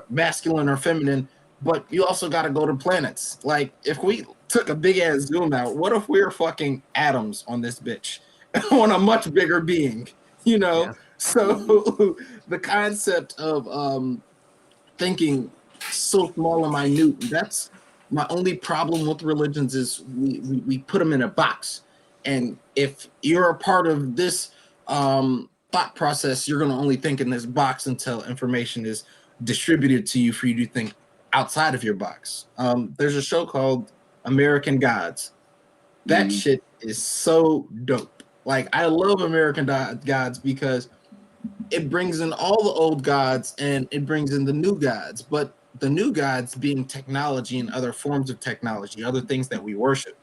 masculine or feminine? But you also got to go to planets. Like, if we took a big ass zoom out, what if we were fucking atoms on this bitch, on a much bigger being? You know, Yeah. so the concept of thinking so small and minute, that's my only problem with religions, is we put them in a box. And if you're a part of this thought process, you're going to only think in this box until information is distributed to you for you to think outside of your box. There's a show called American Gods. That shit is so dope. Like, I love American Gods because it brings in all the old gods and it brings in the new gods, but the new gods being technology and other forms of technology, other things that we worship.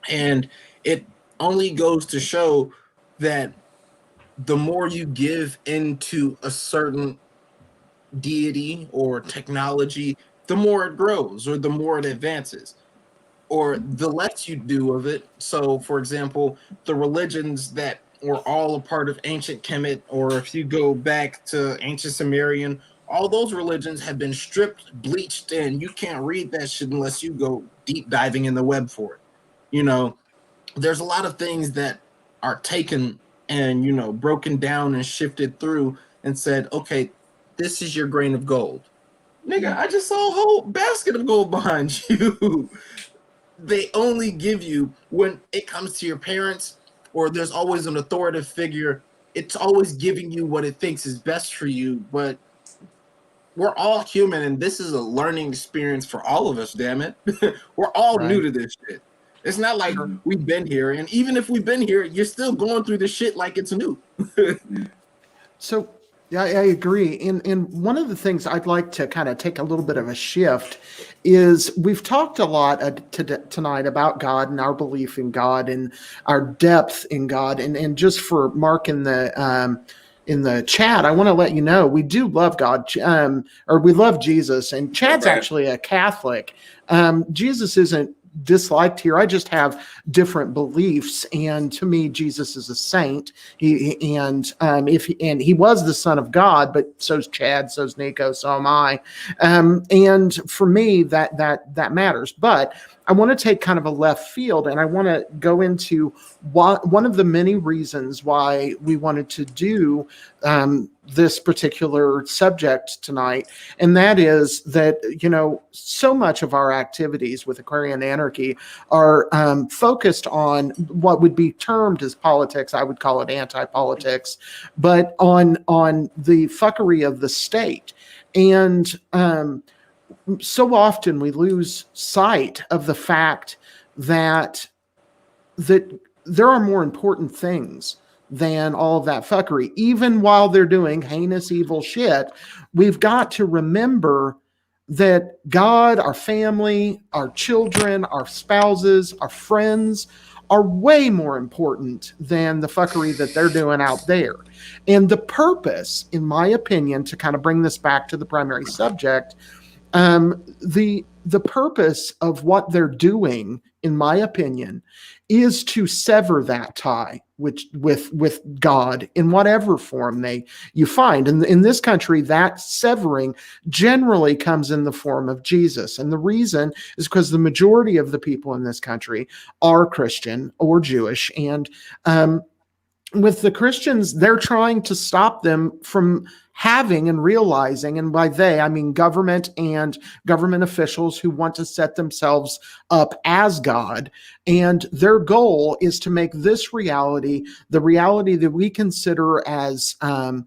And it only goes to show that the more you give into a certain deity or technology, the more it grows or the more it advances, or the less you do of it. So, for example, the religions that were all a part of ancient Kemet, or if you go back to ancient Sumerian, all those religions have been stripped, bleached, and you can't read that shit unless you go deep diving in the web for it. You know, there's a lot of things that are taken and, you know, broken down and shifted through and said, okay, this is your grain of gold. Nigga, I just saw a whole basket of gold behind you. They only give you when it comes to your parents, or there's always an authoritative figure. It's always giving you what it thinks is best for you. But we're all human, and this is a learning experience for all of us, damn it. We're all new to this shit. It's not like we've been here, and even if we've been here, you're still going through the shit like it's new. So, yeah, I agree. And one of the things I'd like to kind of take a little bit of a shift is, we've talked a lot tonight about God and our belief in God and our depth in God. And just for Mark in the chat, I want to let you know we do love God, or we love Jesus. And Chad's actually a Catholic. Jesus isn't disliked here. I just have different beliefs, and to me, Jesus is a saint. He was the Son of God, but so's Chad, so's Nico, so am I. And for me, that matters. But I want to take kind of a left field, and I want to go into one of the many reasons why we wanted to do this particular subject tonight. And that is that, you know, so much of our activities with Aquarian Anarchy are focused on what would be termed as politics. I would call it anti-politics, but on the fuckery of the state. And so often we lose sight of the fact that there are more important things than all of that fuckery. Even while they're doing heinous, evil shit, we've got to remember that God, our family, our children, our spouses, our friends are way more important than the fuckery that they're doing out there. And the purpose, in my opinion, to kind of bring this back to the primary subject, the purpose of what they're doing, in my opinion, is to sever that tie with God in whatever form you find. And in this country, that severing generally comes in the form of Jesus. And the reason is because the majority of the people in this country are Christian or Jewish. And with the Christians, they're trying to stop them from having and realizing, and by they, I mean government and government officials who want to set themselves up as God. And their goal is to make this reality, the reality that we consider as our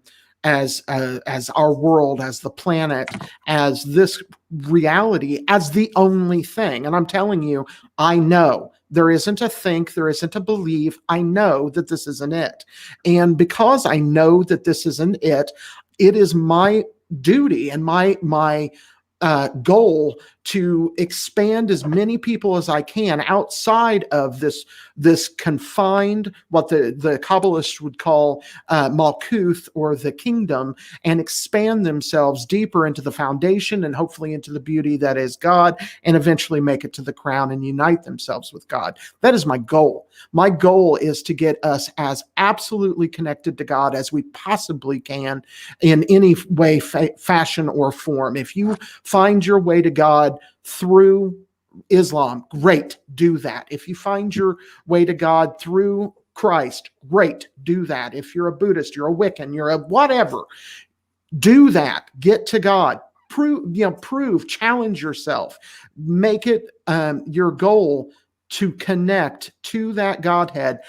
world, as the planet, as this reality, as the only thing. And I'm telling you, I know there isn't a think, there isn't a believe. I know that this isn't it. And because I know that this isn't it, it is my duty and my goal to expand as many people as I can outside of this confined, what the Kabbalists would call Malkuth, or the kingdom, and expand themselves deeper into the foundation and hopefully into the beauty that is God, and eventually make it to the crown and unite themselves with God. That is my goal. My goal is to get us as absolutely connected to God as we possibly can in any way, fashion, or form. If you find your way to God through Islam, great, do that. If you find your way to God through Christ, great, do that. If you're a Buddhist, you're a Wiccan, you're a whatever, do that. Get to God. Prove, challenge yourself. Make it your goal to connect to that Godhead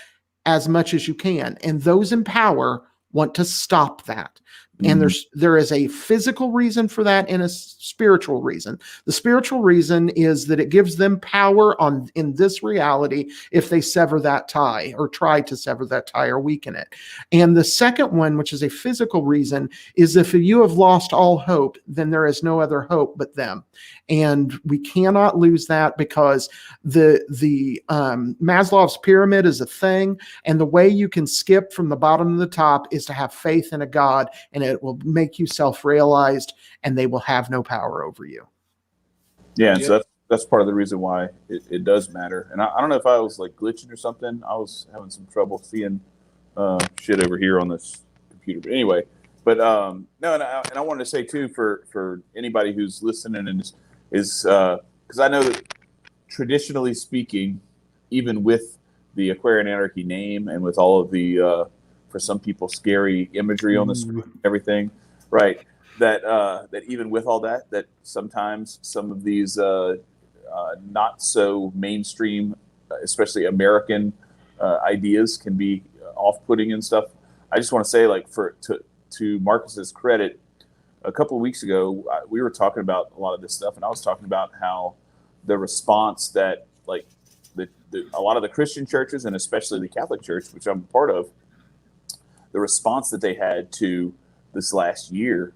as much as you can. And those in power want to stop that. And there is a physical reason for that and a spiritual reason. The spiritual reason is that it gives them power in this reality if they sever that tie or try to sever that tie or weaken it. And the second one, which is a physical reason, is if you have lost all hope, then there is no other hope but them. And we cannot lose that, because the Maslow's pyramid is a thing, and the way you can skip from the bottom to the top is to have faith in a God, and it will make you self-realized, and they will have no power over you. Yeah, and so that's part of the reason why it does matter. And I don't know if I was like glitching or something. I was having some trouble seeing shit over here on this computer. But anyway, no, and I wanted to say too, for anybody who's listening and is because I know that traditionally speaking, even with the Aquarian Anarchy name and with all of the for some people scary imagery on the screen and everything, right? That even with all that sometimes some of these not so mainstream, especially American ideas, can be off-putting and stuff. I just want to say, like, to Marcus's credit, a couple of weeks ago we were talking about a lot of this stuff, and I was talking about how the response that, like, a lot of the Christian churches, and especially the Catholic Church, which I'm a part of, the response that they had to this last year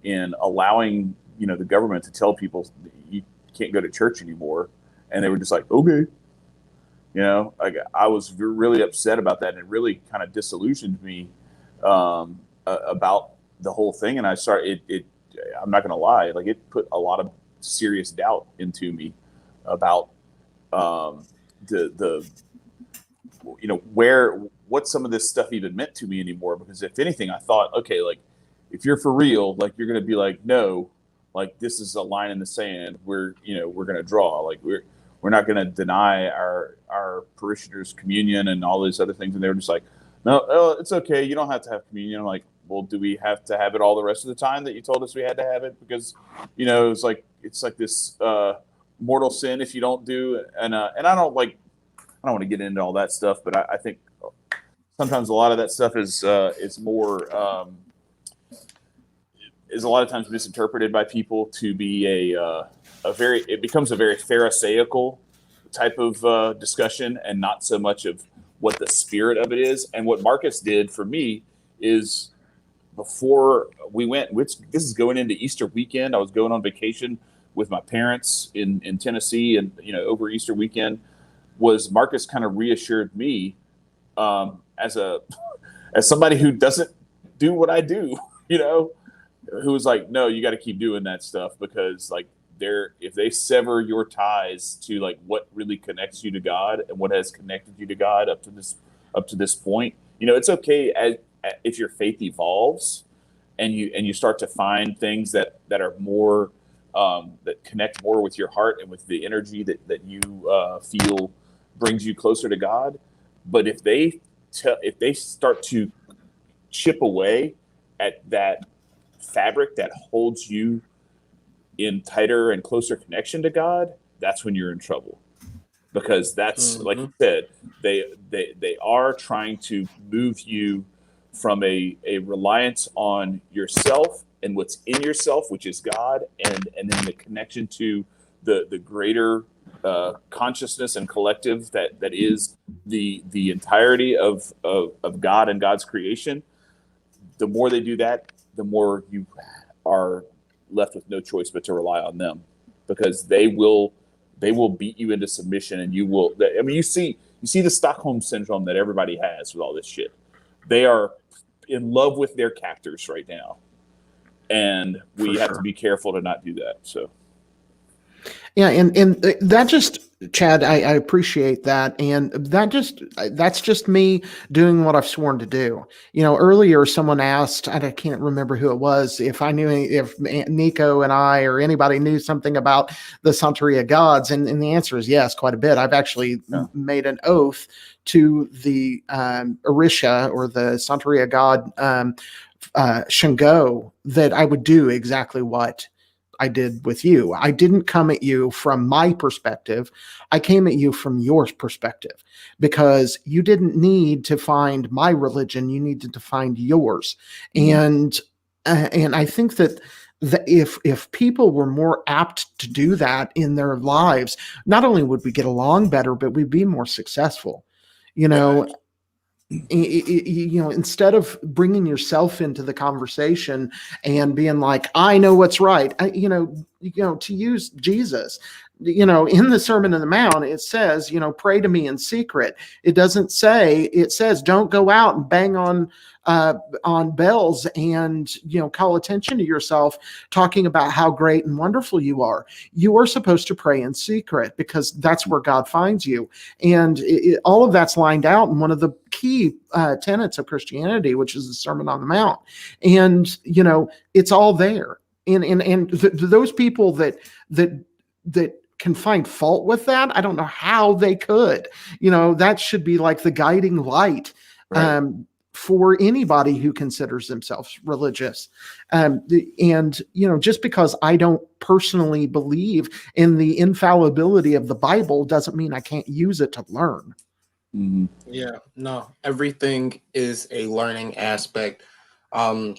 in allowing, the government to tell people you can't go to church anymore, and they were just like, okay, like, I was really upset about that, and it really kind of disillusioned me about the whole thing. And I started I'm not gonna lie, like, it put a lot of serious doubt into me about what some of this stuff even meant to me anymore. Because if anything, I thought, okay, like, if you're for real, like, you're going to be like, no, like, this is a line in the sand. We're going to draw, like, we're not going to deny our parishioners communion and all these other things. And they were just like, no, it's okay. You don't have to have communion. I'm like, well, do we have to have it all the rest of the time that you told us we had to have it? Because, it's like this mortal sin if you don't do it. And I don't want to get into all that stuff, but I think sometimes a lot of that stuff is more is a lot of times misinterpreted by people to be it becomes a very Pharisaical type of discussion, and not so much of what the spirit of it is. And what Marcus did for me is, before we went, this is going into Easter weekend. I was going on vacation with my parents in Tennessee, and over Easter weekend, was Marcus kind of reassured me as somebody who doesn't do what I do, who was like, no, you got to keep doing that stuff, because, like, if they sever your ties to, like, what really connects you to God and what has connected you to God up to this point, it's okay if your faith evolves and you start to find things that are more that connect more with your heart and with the energy that you feel brings you closer to God. But if they if they start to chip away at that fabric that holds you in tighter and closer connection to God, that's when you're in trouble. Because that's like you said, they are trying to move you from a reliance on yourself and what's in yourself, which is God, and then the connection to the greater consciousness and collective that is the entirety of God and God's creation. The more they do that, the more you are left with no choice but to rely on them, because they will beat you into submission, and you will. I mean, you see the Stockholm syndrome that everybody has with all this shit. They are in love with their captors right now, and we have to be careful to not do that. So. Yeah, and that just, Chad, I appreciate that, and that's just me doing what I've sworn to do. You know, earlier someone asked, and I can't remember who it was, if Nico and I or anybody knew something about the Santeria gods, and the answer is yes, quite a bit. I've actually made an oath to the Orisha, or the Santeria god Shango, that I would do exactly what I did with you. I didn't come at you from my perspective. I came at you from your perspective, because you didn't need to find my religion. You needed to find yours. And I think that if people were more apt to do that in their lives, not only would we get along better, but we'd be more successful. You know, instead of bringing yourself into the conversation and being like, I know what's right, to use Jesus, in the Sermon on the Mount, it says, pray to me in secret. It doesn't say, it says, don't go out and bang on bells and, call attention to yourself, talking about how great and wonderful you are. You are supposed to pray in secret, because that's where God finds you. And all of that's lined out in one of the key tenets of Christianity, which is the Sermon on the Mount. And, it's all there. And those people that can find fault with that, I don't know how they could. That should be like the guiding light. Right. For anybody who considers themselves religious. Just because I don't personally believe in the infallibility of the Bible doesn't mean I can't use it to learn. Mm-hmm. Yeah, no, everything is a learning aspect. Man,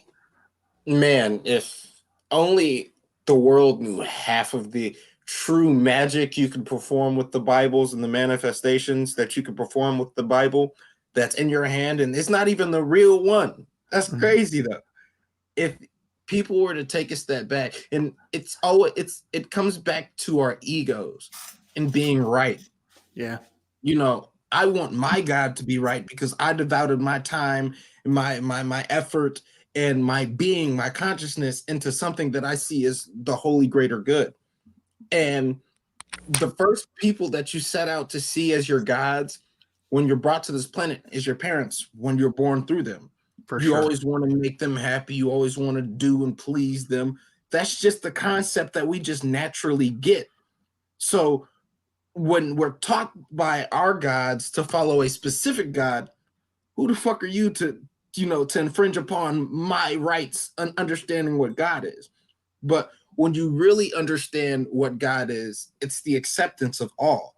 if only the world knew half of the true magic you can perform with the Bibles and the manifestations that you can perform with the Bible that's in your hand, and it's not even the real one. That's crazy though. If people were to take a step back, and it comes back to our egos and being right. Yeah. I want my God to be right, because I devoted my time, my effort, and my being, my consciousness into something that I see as the holy greater good. And the first people that you set out to see as your gods when you're brought to this planet is your parents, when you're born through them. You always want to make them happy. You always want to do and please them. That's just the concept that we just naturally get. So when we're taught by our gods to follow a specific God, who the fuck are you to infringe upon my rights and understanding what God is? But when you really understand what God is, it's the acceptance of all.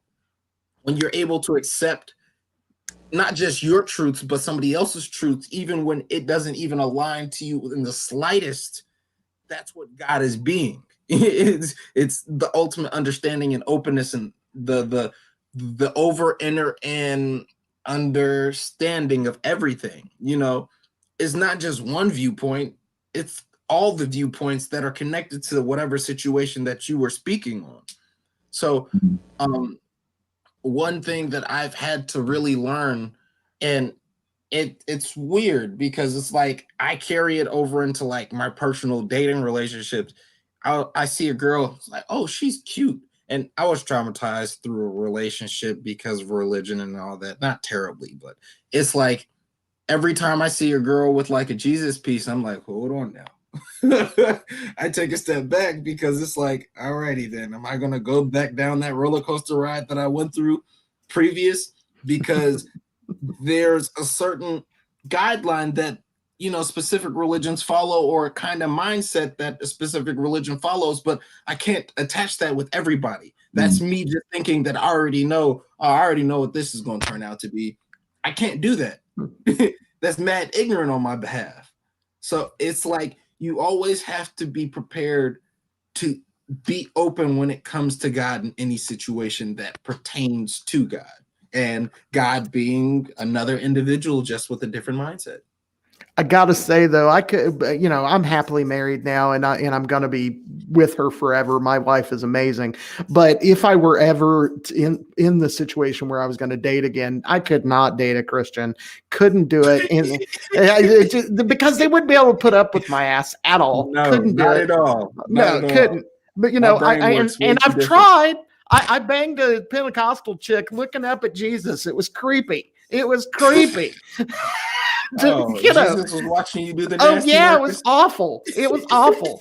When you're able to accept not just your truths, but somebody else's truths, even when it doesn't even align to you in the slightest, that's what God is being. It's the ultimate understanding and openness, and the over inner and understanding of everything. It's not just one viewpoint, it's all the viewpoints that are connected to whatever situation that you were speaking on. So one thing that I've had to really learn, and it's weird because it's like I carry it over into like my personal dating relationships. I see a girl, it's like, oh, she's cute. And I was traumatized through a relationship because of religion and all that. Not terribly, but it's like every time I see a girl with like a Jesus piece, I'm like, hold on now. I take a step back, because it's like, alrighty then, am I gonna go back down that roller coaster ride that I went through previous? Because there's a certain guideline that specific religions follow, or a kind of mindset that a specific religion follows, but I can't attach that with everybody. That's me just thinking that I already know what this is going to turn out to be. I can't do that. That's mad ignorant on my behalf. So it's like you always have to be prepared to be open when it comes to God in any situation that pertains to God, and God being another individual just with a different mindset. I gotta say though, I'm happily married now, and I'm gonna be with her forever. My wife is amazing, but if I were ever in the situation where I was going to date again, I could not date a Christian. Couldn't do it, because they wouldn't be able to put up with my ass at all. No, couldn't do not it. at all. No, couldn't. But I've tried. I banged a Pentecostal chick looking up at Jesus. It was creepy. Jesus was watching you do the nasty it work. was awful. It was awful.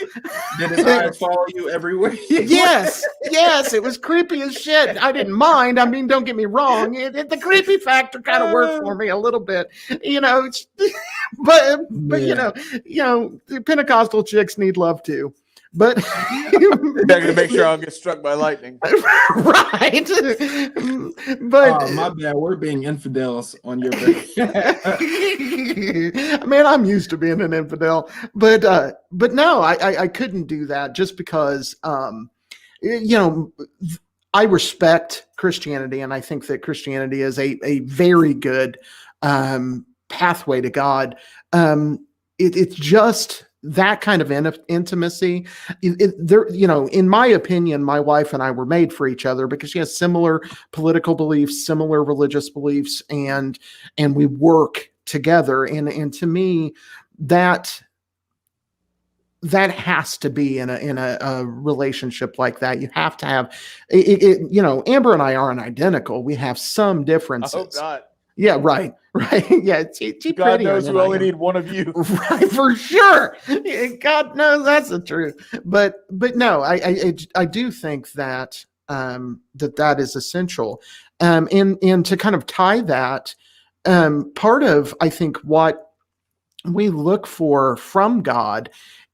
Did his eyes follow you everywhere? Yes, it was creepy as shit. I didn't mind. I mean, don't get me wrong. The creepy factor kind of worked for me a little bit, but the Pentecostal chicks need love too. But they're going to make sure I'll get struck by lightning. Right. But my bad. We're being infidels on your behalf. Man, I'm used to being an infidel. But no, I couldn't do that just because I respect Christianity, and I think that Christianity is a very good pathway to God. It's just that kind of intimacy. In my opinion, my wife and I were made for each other because she has similar political beliefs, similar religious beliefs, and we work together. And to me, that has to be in a relationship like that. You have to have Amber and I aren't identical. We have some differences. I hope not. Yeah, right. Yeah, God knows we only need one of you. Right, for sure. God knows that's the truth. But no, I do think that that is essential. And to kind of tie that, part of I think what we look for from God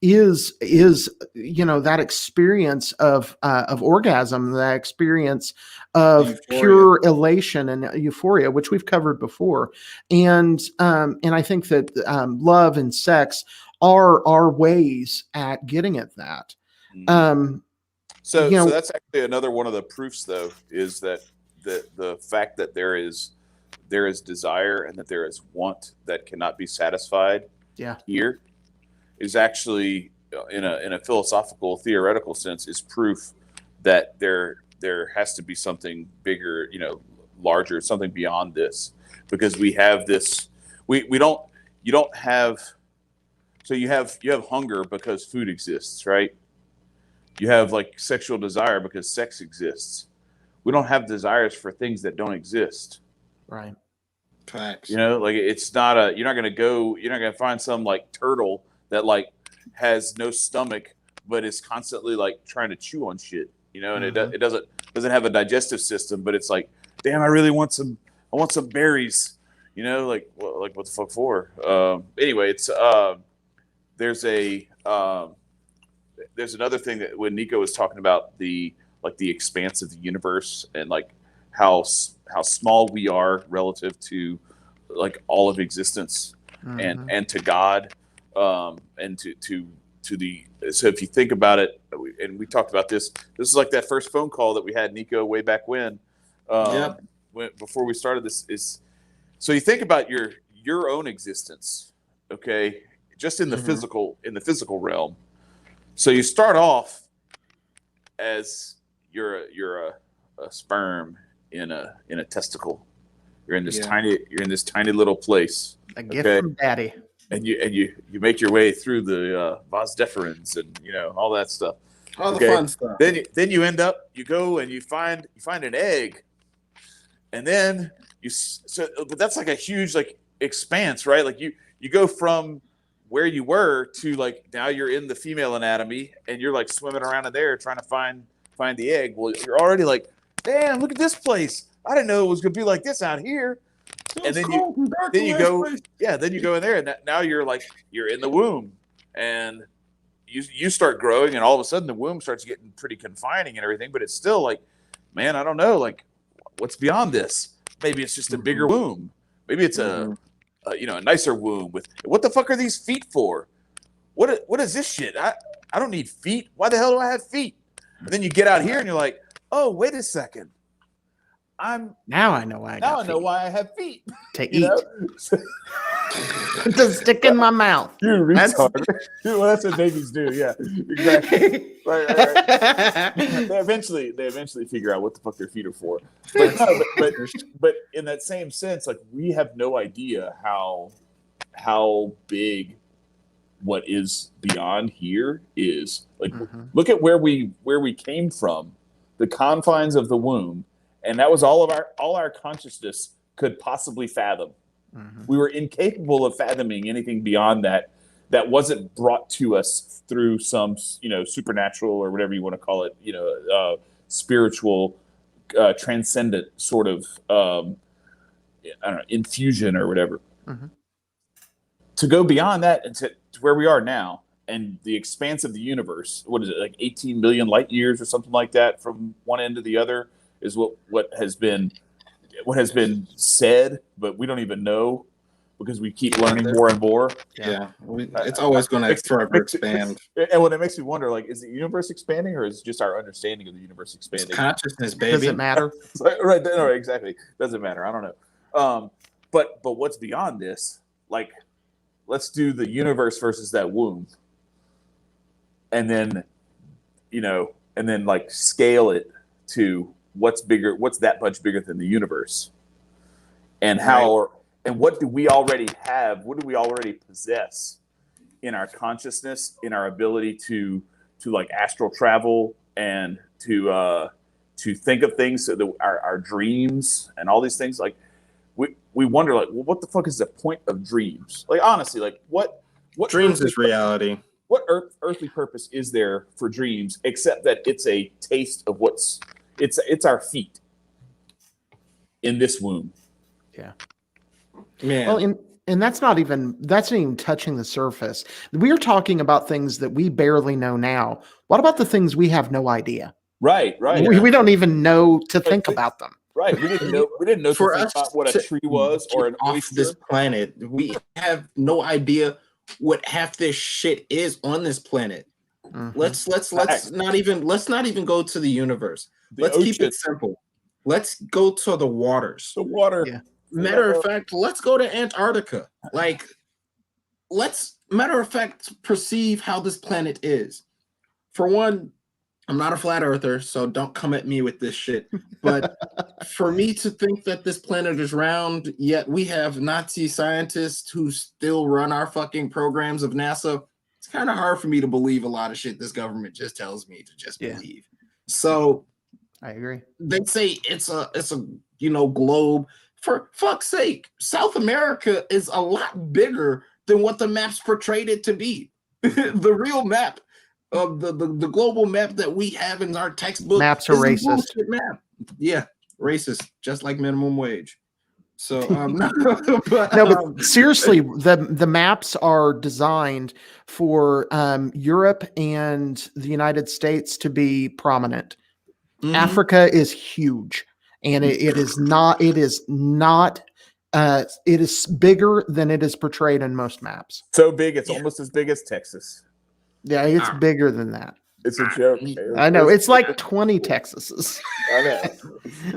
is that experience of orgasm, that experience of Euphoria. pure elation and euphoria, which we've covered before, and I think that love and sex are ways at getting at that. So that's actually another one of the proofs, though, is that the fact that there is desire and that there is want that cannot be satisfied. Yeah. Here is actually in a philosophical, theoretical sense, is proof that there has to be something bigger, larger, something beyond this, because we have this. You have hunger because food exists, right? You have like sexual desire because sex exists. We don't have desires for things that don't exist. Right. Facts. It's not you're not going to find some like turtle that like has no stomach but is constantly like trying to chew on shit, and it doesn't have a digestive system, but it's like, damn, I want some berries, like what the fuck for? Anyway, it's there's another thing that when Nico was talking about the expanse of the universe and like how small we are relative to like all of existence, and to God, and to the, so if you think about it, and we talked about this is like that first phone call that we had, Nico, way back when before we started this, is so you think about your own existence, okay, just in the physical realm. So you start off as you're a sperm in a testicle. You're in this tiny little place. A gift from daddy. And you make your way through the vas deferens and all that stuff. All the fun stuff. Then you end up, you go and you find an egg, and then but that's like a huge like expanse, right? Like you go from where you were to like now you're in the female anatomy and you're like swimming around in there trying to find the egg. Well, you're already like, damn, look at this place. I didn't know it was gonna be like this out here. And then cold and dark then in you last go, place. yeah, then you go in there, and now you're like you're in the womb, and you start growing, and all of a sudden the womb starts getting pretty confining and everything. But it's still like, man, I don't know, like what's beyond this? Maybe it's just a bigger womb. Maybe it's a nicer womb with what the fuck are these feet for? What is this shit? I don't need feet. Why the hell do I have feet? And then you get out here and you're like, oh, wait a second. Now I know why. I know why I have feet. To You eat. know? To stick in my mouth. You're a That's- retard. Well, that's what babies do. Yeah, exactly. Right. They eventually figure out what the fuck their feet are for. But, no, but in that same sense, like we have no idea how big what is beyond here is. Like, look at where we came from, the confines of the womb, and that was all our consciousness could possibly fathom. We were incapable of fathoming anything beyond that wasn't brought to us through some, supernatural or whatever you want to call it, spiritual, transcendent sort of, I don't know, infusion or whatever. To go beyond that and to where we are now and the expanse of the universe, what is it, like 18 million light years or something like that from one end to the other is what has been said, but we don't even know because we keep learning more and more. It's always going to forever expand. And when it makes me wonder, like, is the universe expanding or is it just our understanding of the universe expanding? It's consciousness, baby. Does it matter? Right, no, exactly. Doesn't matter. I don't know. But what's beyond this? Like, let's do the universe versus that womb, and then, like scale it to what's bigger, what's that much bigger than the universe, and and what do we already have? What do we already possess in our consciousness, in our ability to like astral travel and to think of things, so that our dreams and all these things, like we wonder, like, well, what the fuck is the point of dreams? Like, honestly, like what Dreams is reality. What earthly purpose is there for dreams except that it's a taste of it's our feet in this womb. Yeah. Man. Well, and that's not even touching the surface. We're talking about things that we barely know now. What about the things we have no idea? Right. We don't even know to think about them. Right. We didn't know For to think us about what a tree was or an off oyster. this planet. We have no idea what half this shit is on this planet. Let's not even go to the universe. Let's keep it simple. Let's go to the waters. The water. Yeah. Matter of fact, let's go to Antarctica. Like, let's perceive how this planet is. For one, I'm not a flat earther, so don't come at me with this shit. But for me to think that this planet is round, yet we have Nazi scientists who still run our fucking programs of NASA, it's kind of hard for me to believe a lot of shit this government just tells me to just believe. So I agree. they say it's a globe. For fuck's sake, South America is a lot bigger than what the maps portrayed it to be. The real map of the global map that we have in our textbook. Maps are racist. Bullshit map. Yeah, racist, just like minimum wage. So but seriously, the maps are designed for Europe and the United States to be prominent. Africa is huge. And it is bigger than it is portrayed in most maps. So big, it's almost as big as Texas. Yeah, it's bigger than that. It's a joke. I know. It's like 20 Texases. I know.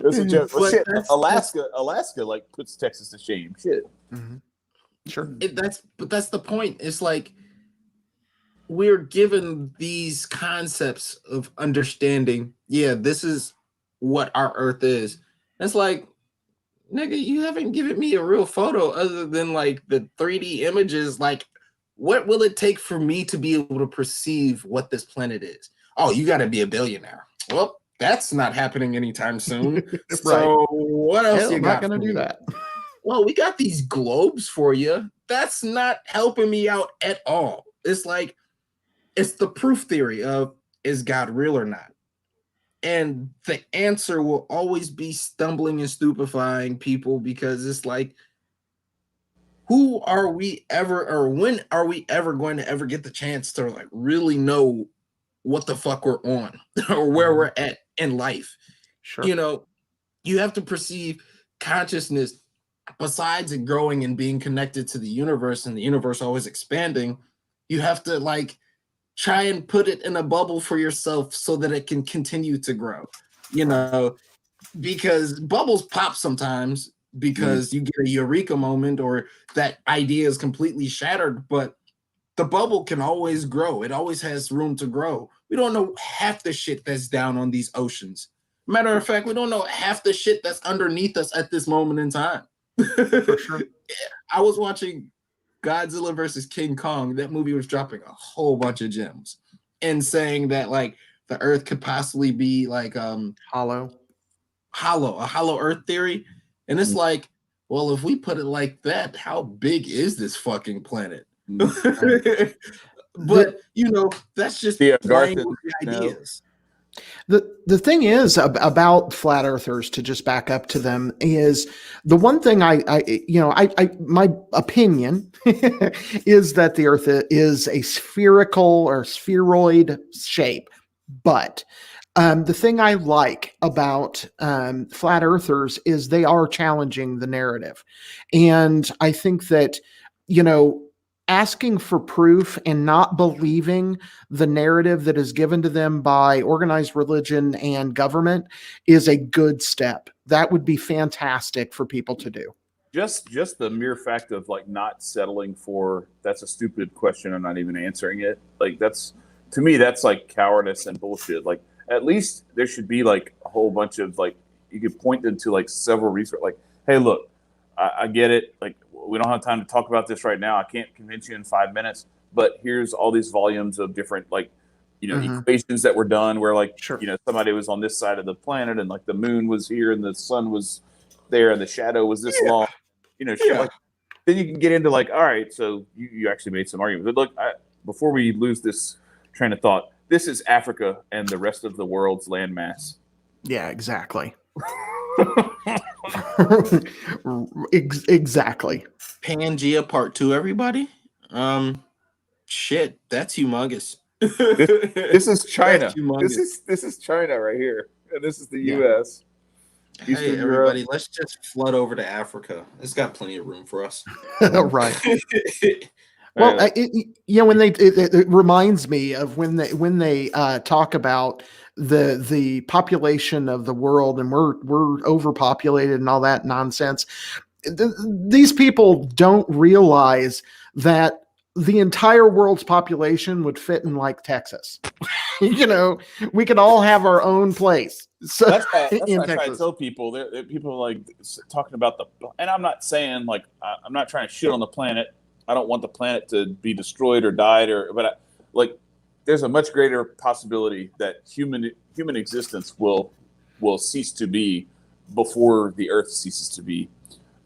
It's a joke. Well, shit, That's Alaska like puts Texas to shame. Shit. Sure. That's the point. It's like we're given these concepts of understanding. Yeah, this is what our Earth is. It's like, nigga, you haven't given me a real photo other than like the 3D images. Like, what will it take for me to be able to perceive what this planet is? Oh, you got to be a billionaire. Well, that's not happening anytime soon. So what else you I'm got? not going to do that. Well, we got these globes for you. That's not helping me out at all. It's like, it's the proof theory of, is God real or not? And the answer will always be stumbling and stupefying people, because it's like, who are we ever, or when are we ever going to ever get the chance to like really know what the fuck we're on or where we're at in life? Sure. You know, you have to perceive consciousness, besides it growing and being connected to the universe and the universe always expanding. You have to like try and put it in a bubble for yourself so that it can continue to grow, you know, because bubbles pop sometimes because you get a eureka moment or that idea is completely shattered, but the bubble can always grow. It always has room to grow. We don't know half the shit that's down on these oceans. Matter of fact, we don't know half the shit that's underneath us at this moment in time. For sure. I was watching Godzilla versus King Kong. That movie was dropping a whole bunch of gems and saying that like the Earth could possibly be like Hollow. a hollow Earth theory. And it's like, well, if we put it like that, how big is this fucking planet? But you know, that's just Garth playing with the ideas. The thing is about flat earthers, to just back up to them, is the one thing I my opinion is that the earth is a spherical or spheroid shape. But the thing I like about flat earthers is they are challenging the narrative. And I think that, you know, asking for proof and not believing the narrative that is given to them by organized religion and government is a good step. That would be fantastic for people to do. Just the mere fact of like not settling for that's a stupid question, I'm not even answering it. Like that's, to me, that's like cowardice and bullshit. Like at least there should be like a whole bunch of like, you could point them to like several research, like, hey, look, I get it. Like, we don't have time to talk about this right now. I can't convince you in 5 minutes, but here's all these volumes of different, like, you know, equations that were done where like, you know, somebody was on this side of the planet and like the moon was here and the sun was there and the shadow was this long, you know, shit like, then you can get into like, all right, so you actually made some arguments. But look, before we lose this train of thought, this is Africa and the rest of the world's landmass. Yeah, exactly. Exactly. Pangea Part 2, everybody. Shit, that's humongous. This is China. Humongous. This is China right here, and this is the U.S. Hey, everybody, let's just flood over to Africa. It's got plenty of room for us. Right. Well, when it reminds me of when they talk about the population of the world and we're overpopulated and all that nonsense. These people don't realize that the entire world's population would fit in like Texas. You know, we could all have our own place. So that's why I try to tell people. People are like talking about and I'm not saying like I'm not trying to shit on the planet. I don't want the planet to be destroyed or died, but there's a much greater possibility that human existence will cease to be before the Earth ceases to be.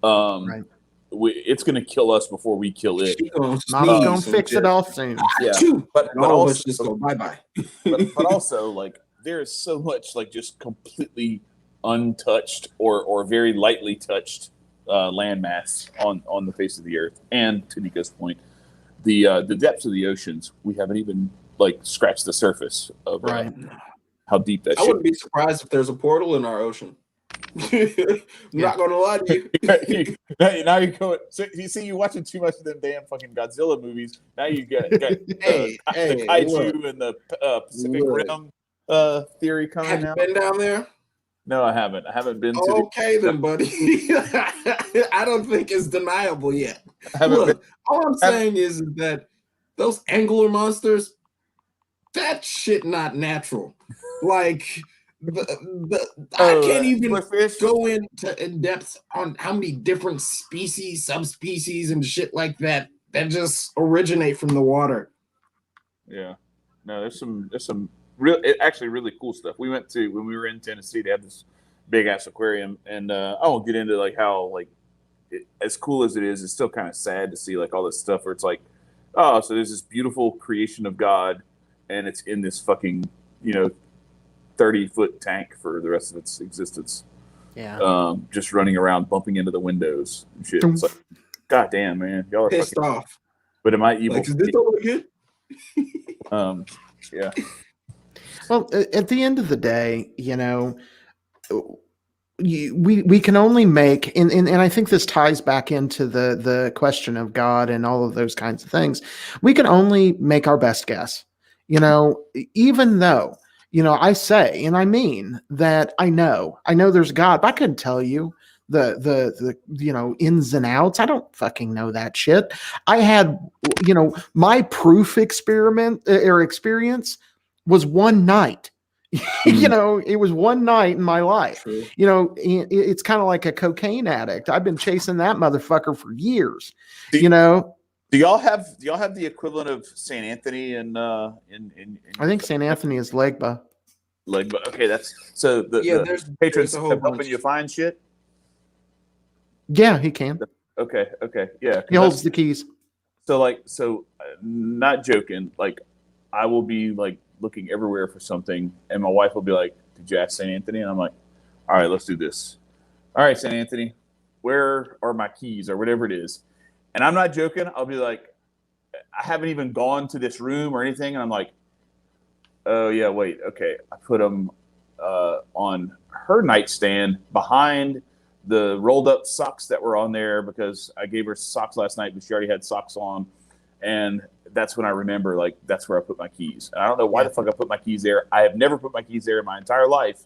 Right. It's going to kill us before we kill it. Mom's going to fix it all soon. Yeah, but also just go bye-bye. but also like there is so much like just completely untouched or very lightly touched landmass on the face of the Earth. And to Nico's point, the depths of the oceans, we haven't even like scratched the surface of how deep that. I wouldn't be surprised if there's a portal in our ocean. I'm not gonna lie to you. Now you're going. So you see, you're watching too much of them damn fucking Godzilla movies. Now you got the kaiju and the Pacific Rim theory coming out. Have you been down there? No, I haven't. I haven't been to. Okay, then, buddy. I don't think it's deniable yet. Look, all I'm saying is that those angler monsters, that shit not natural. Like, I can't even go into in depth on how many different species, subspecies, and shit like that just originate from the water. Yeah, no, there's some actually really cool stuff. We went to when we were in Tennessee. They have this big ass aquarium, and I won't get into like how like as cool as it is, it's still kind of sad to see like all this stuff where it's like, oh, so there's this beautiful creation of God, and it's in this fucking 30-foot tank for the rest of its existence. Yeah. Just running around, bumping into the windows and shit. It's like, God damn, man, y'all are Pissed fucking. off. But am I evil? Like, is this all good? Yeah. Well, at the end of the day, we can only make, and I think this ties back into the question of God and all of those kinds of things. We can only make our best guess, even though, I say, and I mean that I know there's God, but I couldn't tell you the ins and outs. I don't fucking know that shit. I had, my proof experiment or experience was one night. It was one night in my life. True. It's kind of like a cocaine addict. I've been chasing that motherfucker for years. Do- you know, Do y'all have the equivalent of Saint Anthony in I think Saint Anthony is Legba. like? Okay, that's so the patrons there's a whole have helping bunch. you find shit. Yeah, he can. Okay, yeah. He holds the keys. So not joking. Like, I will be like looking everywhere for something, and my wife will be like, "Did you ask Saint Anthony?" And I'm like, "All right, let's do this. All right, Saint Anthony, where are my keys or whatever it is?" And I'm not joking. I'll be like, I haven't even gone to this room or anything, and I'm like, "Oh yeah, wait, okay." I put them on her nightstand behind the rolled up socks that were on there because I gave her socks last night, but she already had socks on. And that's when I remember, like, that's where I put my keys. And I don't know why the fuck I put my keys there. I have never put my keys there in my entire life.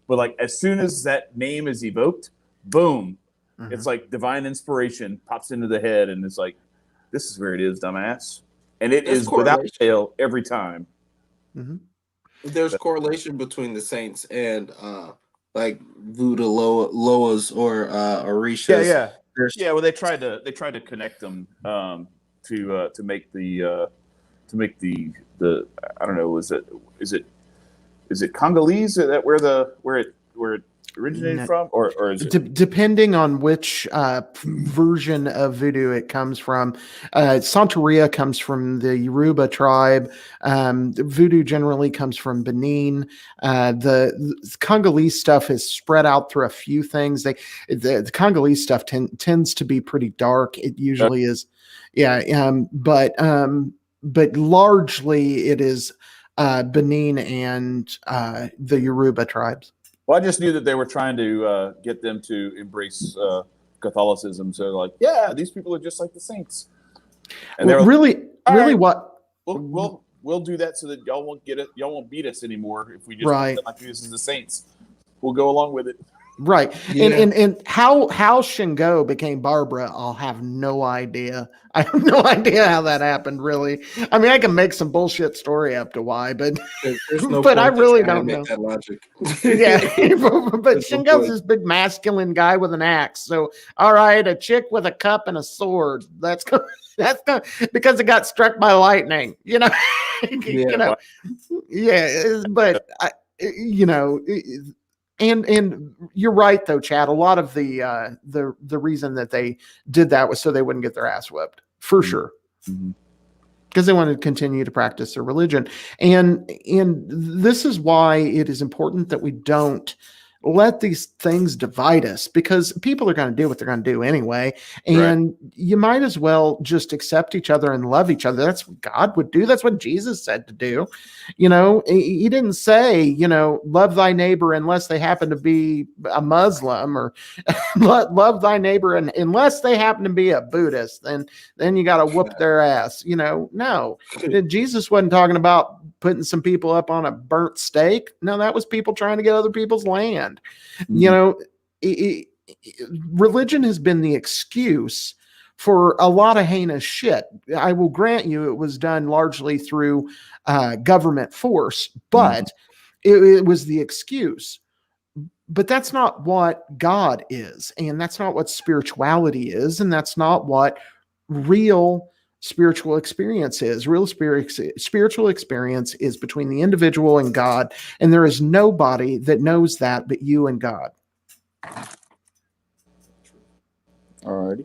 But, like, as soon as that name is evoked, boom, it's like divine inspiration pops into the head. And it's like, this is where it is, dumbass. And it That's is without correlation. fail every time. Mm-hmm. There's correlation between the saints and like voodoo loas or orishas. Yeah, well, they tried to connect them to make the I don't know, is it Congolese? Is that where it originated No. from, or is it? Depending on which version of voodoo it comes from. Santeria comes from the Yoruba tribe. Voodoo generally comes from Benin. The Congolese stuff is spread out through a few things. The Congolese stuff tends to be pretty dark. It usually is. Yeah. But largely it is Benin and the Yoruba tribes. Well, I just knew that they were trying to get them to embrace Catholicism. So, like, yeah, these people are just like the saints. And Well, they're really, "All really, right, what? we'll do that so that y'all won't get it. Y'all won't beat us anymore if we just Right. pretend like this is the saints. We'll go along with it. Right. Yeah. And how Shingo became Barbara, I'll have no idea. I have no idea how that happened, really. I mean, I can make some bullshit story up to why, but There's no But I point to really try don't and know. make that logic. yeah. but There's no Shingo's point. this big masculine guy with an axe. So, all right, a chick with a cup and a sword. That's because it got struck by lightning, you know. Yeah. But and you're right though, Chad. A lot of the reason that they did that was so they wouldn't get their ass whipped, for sure, because they wanted to continue to practice their religion. And this is why it is important that we don't let these things divide us, because people are going to do what they're going to do anyway. And you might as well just accept each other and love each other. That's what God would do. That's what Jesus said to do. He didn't say, love thy neighbor unless they happen to be a Muslim, or love thy neighbor unless they happen to be a Buddhist. Then you got to whoop their ass. No, Jesus wasn't talking about putting some people up on a burnt stake. No, that was people trying to get other people's land. Religion has been the excuse for a lot of heinous shit. I will grant you it was done largely through government force, but it was the excuse. But that's not what God is, and that's not what spirituality is, and that's not what real spiritual experience is. Real spiritual experience is between the individual and God, and there is nobody that knows that but you and God. Alrighty.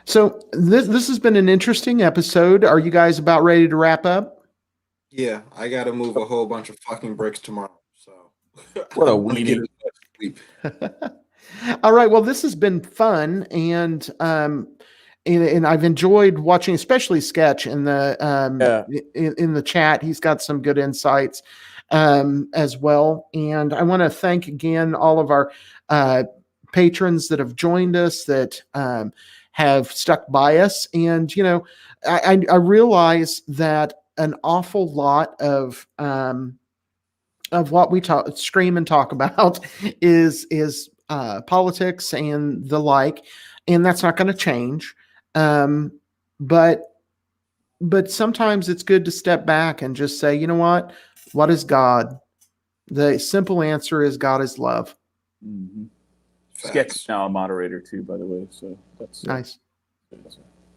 So this has been an interesting episode. Are you guys about ready to wrap up? Yeah, I got to move a whole bunch of fucking bricks tomorrow. So What a I wanna get weenie. as much sleep. All right. Well, this has been fun, and I've enjoyed watching, especially Sketch in the Yeah. in the chat. He's got some good insights as well. And I want to thank again all of our patrons that have joined us, that have stuck by us. And I realize that an awful lot of what we scream and talk about is politics and the like, and that's not going to change. Um, but sometimes it's good to step back and just say, you know what is God? The simple answer is God is love. Mm-hmm. Sketch Facts. is now a moderator too, by the way. So that's Nice.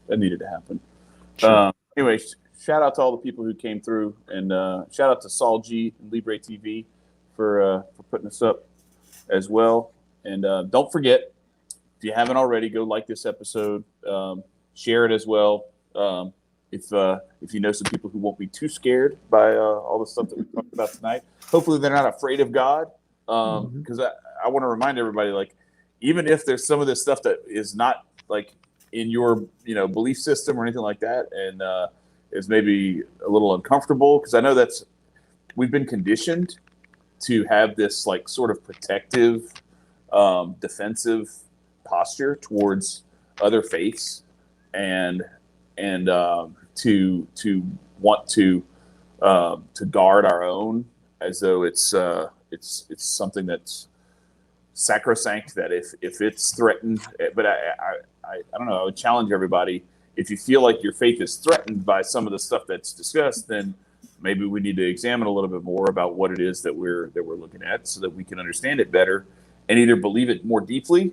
that needed to happen. Sure. Anyway, shout out to all the people who came through, and shout out to Saul G and Libre TV for putting us up as well. And don't forget, if you haven't already, go like this episode, share it as well. If you know some people who won't be too scared by all the stuff that we talked about tonight, hopefully they're not afraid of God. Because I want to remind everybody, like, even if there's some of this stuff that is not like in your belief system or anything like that, and is maybe a little uncomfortable, because I know we've been conditioned to have this like sort of protective, defensive posture towards other faiths, and to want to guard our own as though it's something that's sacrosanct, that if it's threatened. But I don't know, I would challenge everybody, if you feel like your faith is threatened by some of the stuff that's discussed, then maybe we need to examine a little bit more about what it is that we're looking at, so that we can understand it better and either believe it more deeply,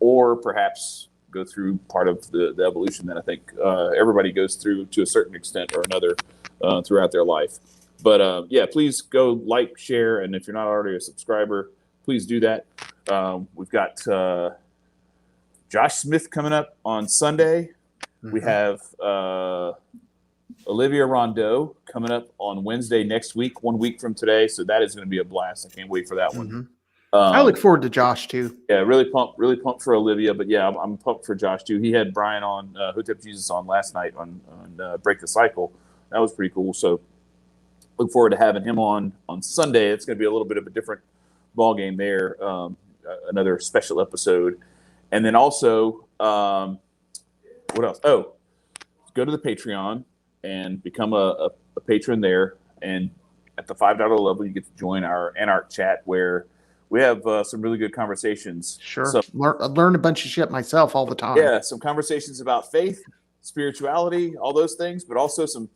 or perhaps go through part of the evolution that I think everybody goes through to a certain extent or another throughout their life. But yeah, please go like, share, and if you're not already a subscriber, please do that. We've got Josh Smith coming up on Sunday. We have Olivia Rondeau coming up on Wednesday next week, 1 week from today. So that is going to be a blast. I can't wait for that one. I look forward to Josh too. Yeah, really pumped for Olivia, but yeah, I'm pumped for Josh too. He had Brian on Hotep Jesus on last night on Break the Cycle. That was pretty cool. So look forward to having him on Sunday. It's going to be a little bit of a different ball game there. Another special episode, and then also what else? Oh, go to the Patreon and become a patron there. And at the $5 level, you get to join our Anarch chat, where we have some really good conversations. Sure. So, Learn a bunch of shit myself all the time. yeah, some conversations about faith, spirituality, all those things, but also some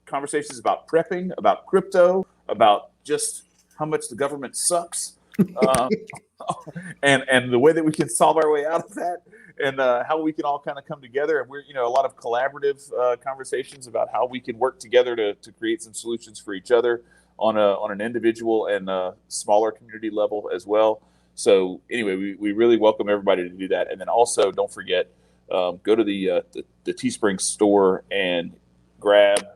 conversations about prepping, about crypto, about just how much the government sucks, and the way that we can solve our way out of that, and how we can all kind of come together. And we're a lot of collaborative conversations about how we can work together to create some solutions for each other on an individual and smaller community level as well. So anyway, we really welcome everybody to do that. And then also, don't forget, go to the Teespring store and grab.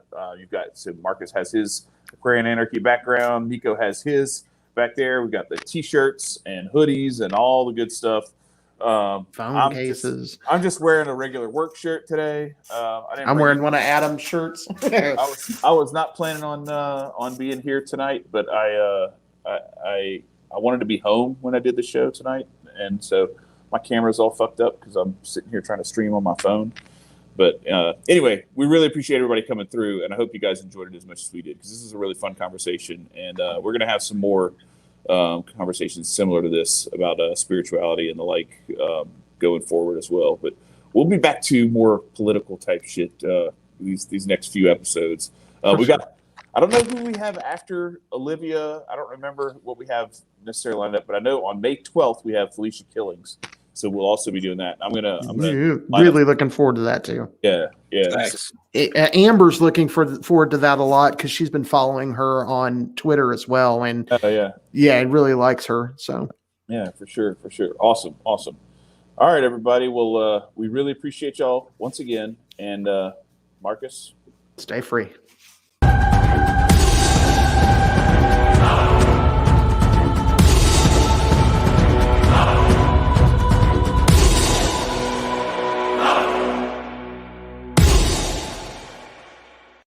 So Marcus has his Aquarian Anarchy background. Nico has his back there. We've got the T-shirts and hoodies and all the good stuff. Phone cases. I'm just wearing a regular work shirt today. I'm wearing one of Adam's shirts. I was not planning on being here tonight, but I wanted to be home when I did the show tonight, and so my camera's all fucked up because I'm sitting here trying to stream on my phone. But anyway, we really appreciate everybody coming through, and I hope you guys enjoyed it as much as we did, because this is a really fun conversation, and we're gonna have some more conversations similar to this about spirituality and the like going forward as well. But we'll be back to more political type shit these next few episodes. We got, I don't know who we have after Olivia. I don't remember what we have necessarily lined up, but I know on May 12th we have Felicia Killings, so we'll also be doing that. I'm gonna really looking forward to that too. Yeah. Thanks. Amber's looking forward to that a lot, because she's been following her on Twitter as well, and yeah, really likes her. So yeah, for sure. Awesome. All right, everybody. Well, we really appreciate y'all once again, and Marcus, stay free.